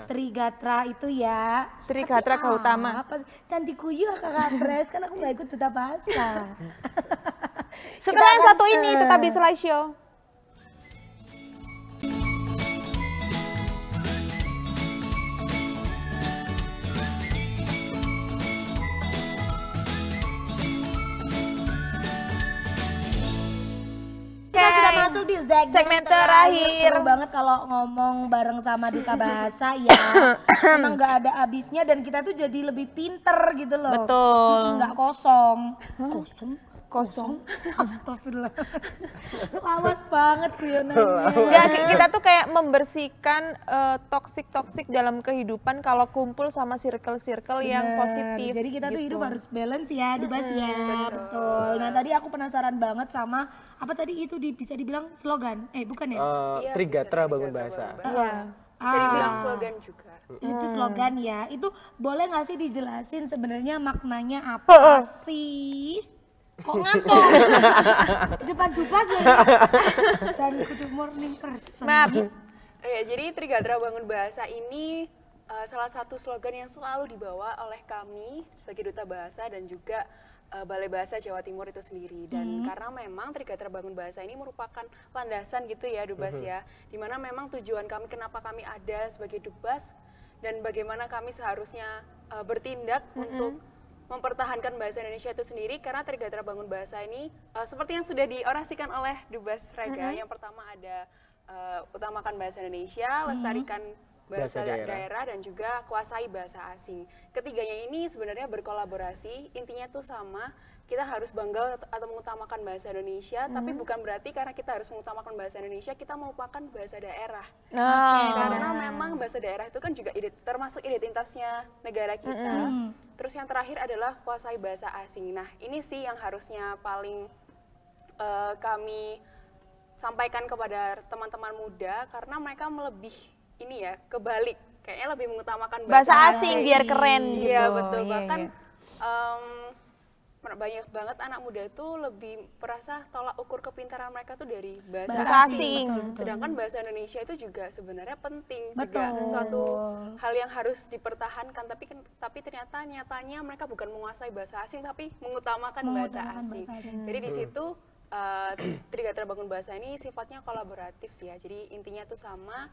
Speaker 1: Trigatra itu ya.
Speaker 2: Trigatra Gautama.
Speaker 1: Apa? Candi Kuyu Kakak Pres, kan aku nggak ikut duta bahasa.
Speaker 2: Setelah yang satu ini tetap di slideshow.
Speaker 1: Kita sudah masuk di
Speaker 2: segmen terakhir.
Speaker 1: Seru banget kalau ngomong bareng sama duta bahasa ya. Emang nggak ada habisnya dan kita tuh jadi lebih pinter gitu loh.
Speaker 2: Betul.
Speaker 1: Nggak kosong. Kosong. Astagfirullah. Lawas banget guyonannya.
Speaker 2: Enggak, kita tuh kayak membersihkan toksik dalam kehidupan kalau kumpul sama circle-circle yang positif.
Speaker 1: Jadi kita tuh
Speaker 2: gitu.
Speaker 1: hidup harus balance ya, Dubas ya. Betul. Nah, tadi aku penasaran banget sama apa tadi itu bisa dibilang slogan? Bukan ya?
Speaker 3: Trigatra bangun bahasa.
Speaker 4: Bisa dibilang slogan juga.
Speaker 1: Itu slogan ya. Itu boleh nggak sih dijelasin sebenarnya maknanya apa sih? Kok ngantuk? Di depan Dubas ya? Dan kudu morning person.
Speaker 2: Maaf.
Speaker 4: Jadi Trigatra Bangun Bahasa ini salah satu slogan yang selalu dibawa oleh kami sebagai Duta Bahasa dan juga Balai Bahasa Jawa Timur itu sendiri. Dan karena memang Trigatra Bangun Bahasa ini merupakan landasan gitu ya Dubas ya, dimana memang tujuan kami kenapa kami ada sebagai Dubas dan bagaimana kami seharusnya bertindak untuk mempertahankan bahasa Indonesia itu sendiri, karena Trigatra Bangun Bahasa ini seperti yang sudah diorasikan oleh Dubas Rega. Yang pertama ada utamakan bahasa Indonesia, lestarikan bahasa daerah dan juga kuasai bahasa asing. Ketiganya ini sebenarnya berkolaborasi, intinya tuh sama, kita harus bangga atau mengutamakan bahasa Indonesia, tapi bukan berarti karena kita harus mengutamakan bahasa Indonesia kita melupakan bahasa daerah. Karena memang bahasa daerah itu kan juga termasuk identitasnya negara kita. Terus yang terakhir adalah kuasai bahasa asing. Nah, ini sih yang harusnya paling kami sampaikan kepada teman-teman muda, karena mereka ini ya, kebalik. Kayaknya lebih mengutamakan bahasa
Speaker 2: asing biar keren gitu.
Speaker 4: Iya, betul. Bahkan banyak banget anak muda itu lebih merasa tolak ukur kepintaran mereka tuh dari bahasa asing.
Speaker 1: Betul.
Speaker 4: Sedangkan bahasa Indonesia itu juga sebenarnya penting,
Speaker 1: Betul.
Speaker 4: juga suatu hal yang harus dipertahankan, tapi nyatanya mereka bukan menguasai bahasa asing tapi mengutamakan bahasa asing. Jadi di situ Trigatra Bangun Bahasa ini sifatnya kolaboratif sih ya. Jadi intinya tuh sama,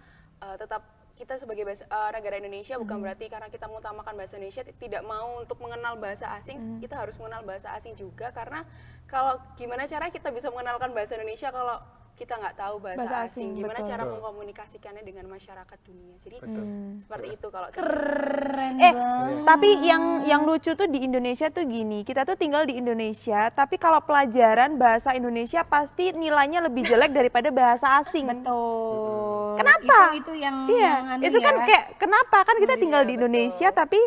Speaker 4: tetap kita sebagai negara Indonesia bukan berarti karena kita mengutamakan bahasa Indonesia tidak mau untuk mengenal bahasa asing, kita harus mengenal bahasa asing juga, karena kalau gimana cara kita bisa mengenalkan bahasa Indonesia kalau kita nggak tahu bahasa asing, gimana
Speaker 2: betul.
Speaker 4: cara mengkomunikasikannya dengan masyarakat dunia. Jadi seperti itu kalau
Speaker 1: Keren
Speaker 2: Tapi yang lucu tuh di Indonesia tuh gini, kita tuh tinggal di Indonesia, tapi kalau pelajaran bahasa Indonesia pasti nilainya lebih jelek daripada bahasa asing.
Speaker 1: Betul.
Speaker 2: Kenapa?
Speaker 1: Itu yang
Speaker 2: Iya,
Speaker 1: anu
Speaker 2: itu kan
Speaker 1: ya.
Speaker 2: kayak kenapa kan kita tinggal di Indonesia tapi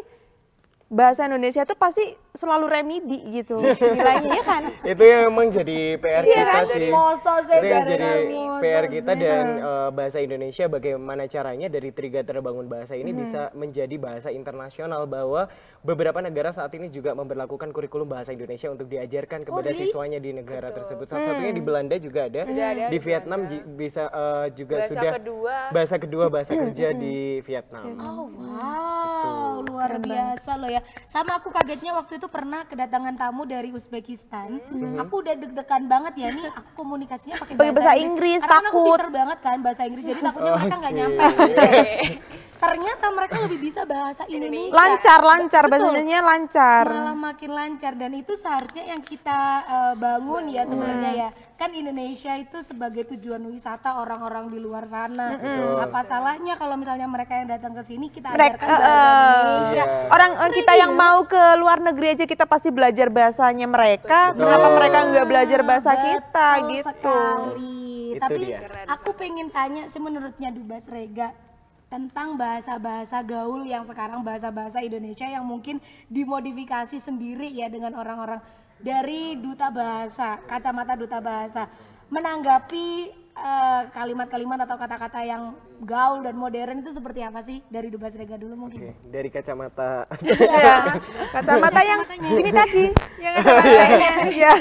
Speaker 2: bahasa Indonesia tuh pasti selalu remedi gitu nilainya ya kan?
Speaker 3: Itu yang memang jadi PR kita sih.
Speaker 1: Mosok
Speaker 3: Itu yang
Speaker 1: sih,
Speaker 3: jadi
Speaker 1: mosok
Speaker 3: PR
Speaker 1: sih.
Speaker 3: kita dan bahasa Indonesia bagaimana caranya dari Trigatra Bangun Bahasa ini bisa menjadi bahasa internasional, bahwa beberapa negara saat ini juga memberlakukan kurikulum bahasa Indonesia untuk diajarkan kepada siswanya di negara tersebut. Salah satunya di Belanda juga ada, di Vietnam bisa juga sudah bahasa kedua bahasa kerja di Vietnam.
Speaker 1: Oh wow, luar biasa loh ya. Sama aku kagetnya waktu itu pernah kedatangan tamu dari Uzbekistan. Aku udah deg-degan banget ya, nih aku komunikasinya pakai bahasa Inggris. Karena kan aku
Speaker 2: takut.
Speaker 1: pinter banget kan bahasa Inggris, jadi takutnya mereka nggak nyampe. Ternyata mereka lebih bisa bahasa Indonesia.
Speaker 2: Lancar, bahasa
Speaker 1: Betul.
Speaker 2: Indonesianya lancar.
Speaker 1: Malah makin lancar, dan itu seharusnya yang kita bangun ya sebenarnya ya. Kan Indonesia itu sebagai tujuan wisata orang-orang di luar sana. Apa salahnya kalau misalnya mereka yang datang ke sini kita ajarkan bahasa Indonesia.
Speaker 2: Orang kita yang mau ke luar negeri aja kita pasti belajar bahasanya mereka. Kenapa mereka nggak belajar bahasa kita
Speaker 1: Betul
Speaker 2: gitu?
Speaker 1: sekali.
Speaker 3: Itu
Speaker 1: Tapi
Speaker 3: dia.
Speaker 1: aku pengen tanya sih, menurutnya Dubas Rega tentang bahasa-bahasa gaul yang sekarang, bahasa-bahasa Indonesia yang mungkin dimodifikasi sendiri ya dengan orang-orang dari Duta Bahasa, kacamata Duta Bahasa, menanggapi kalimat-kalimat atau kata-kata yang gaul dan modern itu seperti apa sih? Dari Dubas Rega dulu mungkin.
Speaker 3: Oke, dari kacamata
Speaker 2: Ya, kacamata yang ini tadi, yang kacamatanya. Ya.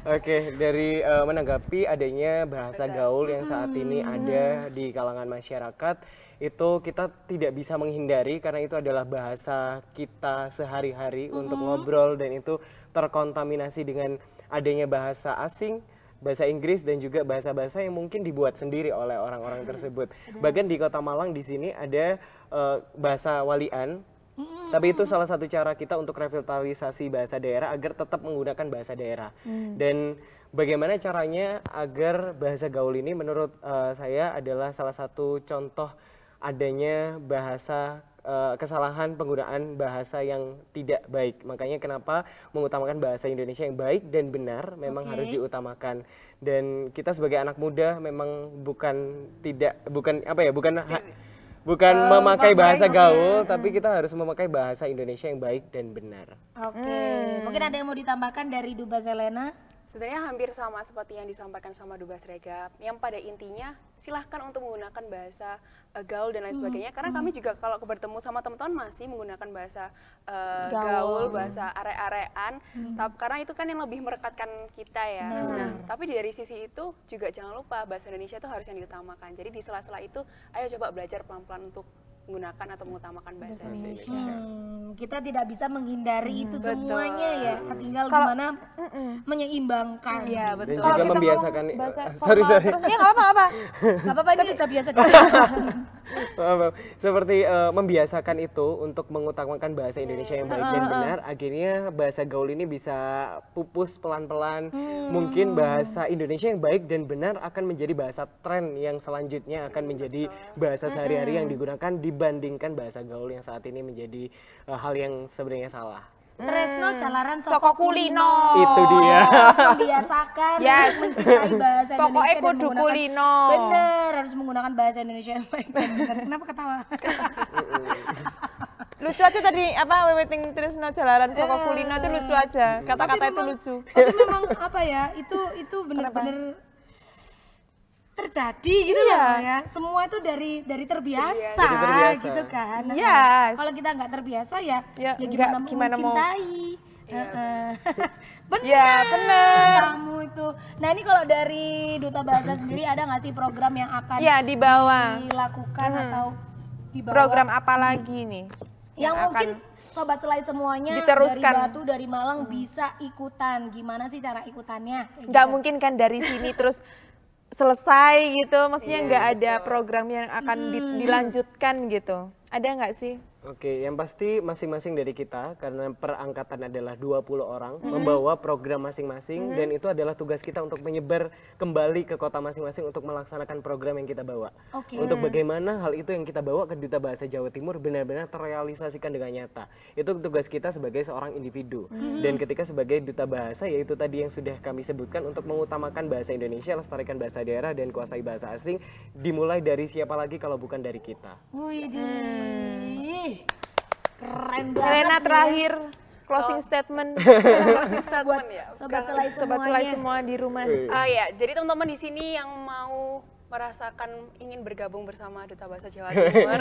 Speaker 3: Oke, dari menanggapi adanya bahasa gaul yang saat ini ada di kalangan masyarakat, itu kita tidak bisa menghindari karena itu adalah bahasa kita sehari-hari untuk ngobrol, dan itu terkontaminasi dengan adanya bahasa asing, bahasa Inggris, dan juga bahasa-bahasa yang mungkin dibuat sendiri oleh orang-orang tersebut. Bahkan di Kota Malang di sini ada bahasa Walian. Tapi itu salah satu cara kita untuk revitalisasi bahasa daerah agar tetap menggunakan bahasa daerah. Dan bagaimana caranya agar bahasa gaul ini menurut saya adalah salah satu contoh adanya bahasa kesalahan penggunaan bahasa yang tidak baik. Makanya kenapa mengutamakan bahasa Indonesia yang baik dan benar memang harus diutamakan. Dan kita sebagai anak muda memang bukan memakai bahasa gaul, tapi kita harus memakai bahasa Indonesia yang baik dan benar.
Speaker 1: Oke, mungkin ada yang mau ditambahkan dari Dubas Helena?
Speaker 4: Sebenarnya hampir sama seperti yang disampaikan sama Dubas Rega, yang pada intinya silahkan untuk menggunakan bahasa gaul dan lain sebagainya, karena kami juga kalau bertemu sama teman-teman masih menggunakan bahasa gaul, bahasa are-arean, karena itu kan yang lebih merekatkan kita ya. Nah, tapi dari sisi itu juga jangan lupa bahasa Indonesia itu harus yang diutamakan. Jadi di sela-sela itu, ayo coba belajar pelan-pelan untuk menggunakan atau mengutamakan bahasa Indonesia.
Speaker 1: Kita tidak bisa menghindari itu semuanya ya, tinggal gimana menyeimbangkan.
Speaker 4: Iya, betul.
Speaker 3: Dan juga membiasakan sorry.
Speaker 2: Terus ya nggak apa-apa.
Speaker 1: Gak apa-apa, ini udah biasa.
Speaker 3: Seperti membiasakan itu untuk mengutamakan bahasa Indonesia yang baik dan benar, akhirnya bahasa gaul ini bisa pupus pelan-pelan. Mungkin bahasa Indonesia yang baik dan benar akan menjadi bahasa tren yang selanjutnya akan menjadi bahasa sehari-hari yang digunakan dibandingkan bahasa gaul yang saat ini menjadi hal yang sebenarnya salah.
Speaker 1: Tresno jalaran
Speaker 2: Soko kulino.
Speaker 3: Itu dia.
Speaker 1: Membiasakan
Speaker 2: Yes.
Speaker 1: mencintai bahasa Indonesia.
Speaker 2: Pokoknya
Speaker 1: dan
Speaker 2: kudu
Speaker 1: menggunakan-
Speaker 2: kulino.
Speaker 1: Bener, harus menggunakan bahasa Indonesia yang baik dan benar. Kenapa ketawa?
Speaker 2: Lucu aja tadi apa weweting Tresno jalaran Soko kulino itu lucu aja. Kata-kata itu lucu.
Speaker 1: Tapi memang apa ya, itu benar-benar terjadi gitu loh ya. Semua itu dari terbiasa,
Speaker 3: Dari terbiasa.
Speaker 1: gitu kan. Nah,
Speaker 2: Yes.
Speaker 1: kalau kita nggak terbiasa ya
Speaker 2: nggak, gimana mau
Speaker 1: mencintai. Benar.
Speaker 2: Ya, bener.
Speaker 1: Kamu itu. Nah, ini kalau dari Duta Bahasa sendiri ada nggak sih program yang akan
Speaker 2: Ya, di bawah.
Speaker 1: dilakukan atau di bawah?
Speaker 2: Program apa lagi nih?
Speaker 1: yang mungkin sobat selai semuanya
Speaker 2: Diteruskan.
Speaker 1: dari Batu, dari Malang bisa ikutan. Gimana sih cara ikutannya? Kayak
Speaker 2: Nggak
Speaker 1: gitu.
Speaker 2: mungkin kan dari sini terus selesai gitu, maksudnya nggak ada program yang akan dilanjutkan gitu. Ada nggak sih?
Speaker 3: Oke, yang pasti masing-masing dari kita, karena per angkatan adalah 20 orang, membawa program masing-masing, dan itu adalah tugas kita untuk menyebar kembali ke kota masing-masing untuk melaksanakan program yang kita bawa.
Speaker 1: Oke.
Speaker 3: Untuk bagaimana hal itu yang kita bawa ke Duta Bahasa Jawa Timur benar-benar terrealisasikan dengan nyata. Itu tugas kita sebagai seorang individu. Dan ketika sebagai Duta Bahasa, yaitu tadi yang sudah kami sebutkan untuk mengutamakan bahasa Indonesia, lestarikan bahasa daerah, dan kuasai bahasa asing, dimulai dari siapa lagi kalau bukan dari kita.
Speaker 1: Widih, keren banget.
Speaker 2: Helena
Speaker 1: nih ya.
Speaker 2: terakhir closing statement
Speaker 4: Closing statement ya.
Speaker 1: Sobat selai
Speaker 2: sobat selai semua di rumah.
Speaker 4: Ya, jadi teman-teman di sini yang mau merasakan ingin bergabung bersama Duta Bahasa Jawa Timur,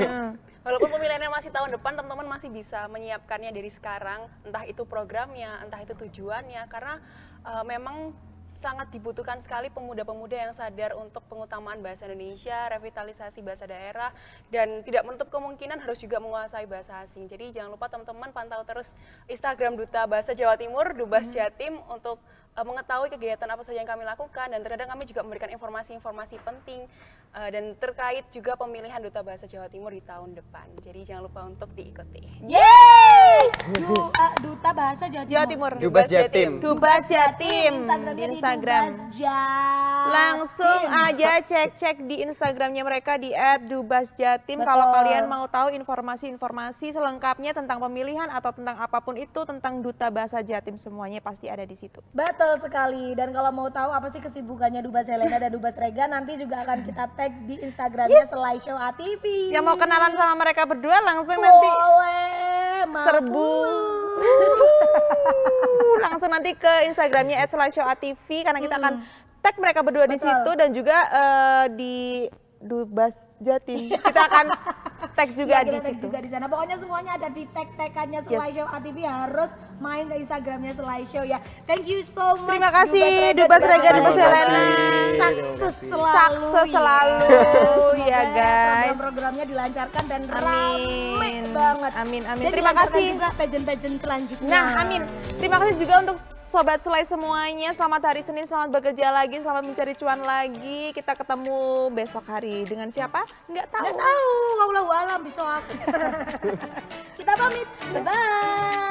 Speaker 4: walaupun pemilihannya masih tahun depan, teman-teman masih bisa menyiapkannya dari sekarang, entah itu programnya, entah itu tujuannya, karena memang sangat dibutuhkan sekali pemuda-pemuda yang sadar untuk pengutamaan bahasa Indonesia, revitalisasi bahasa daerah, dan tidak menutup kemungkinan harus juga menguasai bahasa asing. Jadi jangan lupa teman-teman pantau terus Instagram Duta Bahasa Jawa Timur, Dubas Jatim, untuk mengetahui kegiatan apa saja yang kami lakukan, dan terkadang kami juga memberikan informasi-informasi penting dan terkait juga pemilihan Duta Bahasa Jawa Timur di tahun depan. Jadi jangan lupa untuk diikuti.
Speaker 1: Yeay! Duta Bahasa Jawa Timur.
Speaker 3: Dubas Jatim.
Speaker 2: Dubas Jatim
Speaker 1: Instagramnya
Speaker 2: di Instagram.
Speaker 1: Dubas Jatim.
Speaker 2: Langsung aja cek-cek di Instagramnya mereka di @dubasjatim. Kalau kalian mau tahu informasi-informasi selengkapnya tentang pemilihan atau tentang apapun itu tentang Duta Bahasa Jatim, semuanya pasti ada di situ.
Speaker 1: Betul sekali. Dan kalau mau tahu apa sih kesibukannya Dubas Helena dan Dubas Rega, nanti juga akan kita tag di Instagramnya Slideshow ATV.
Speaker 2: Yang mau kenalan sama mereka berdua langsung nanti
Speaker 1: boleh
Speaker 2: serbu. Langsung nanti ke Instagramnya @slideshow_atv karena kita akan tag mereka berdua di situ, dan juga di Dubas Jatim kita akan tag juga di situ.
Speaker 1: Juga di sana. Pokoknya semuanya ada di tag-tagannya Slideshow ATV, harus main ke Instagramnya Slideshow ya. Thank you so much.
Speaker 2: Terima kasih Dubas Rega, Dubas Helena.
Speaker 1: Sukses
Speaker 2: Sukses selalu ya guys.
Speaker 1: Program-programnya dilancarkan dan
Speaker 2: Amin.
Speaker 1: rame banget.
Speaker 2: Amin, amin.
Speaker 1: Dan
Speaker 2: Terima
Speaker 1: dilancarkan
Speaker 2: kasih.
Speaker 1: juga pageant-pageant selanjutnya.
Speaker 2: Nah, amin. Terima kasih juga untuk Sobat Selai semuanya. Selamat hari Senin, selamat bekerja lagi, selamat mencari cuan lagi. Kita ketemu besok hari dengan siapa? Nggak tahu.
Speaker 1: Nggak tahu, wallahu alam besok. Kita pamit. Bye-bye.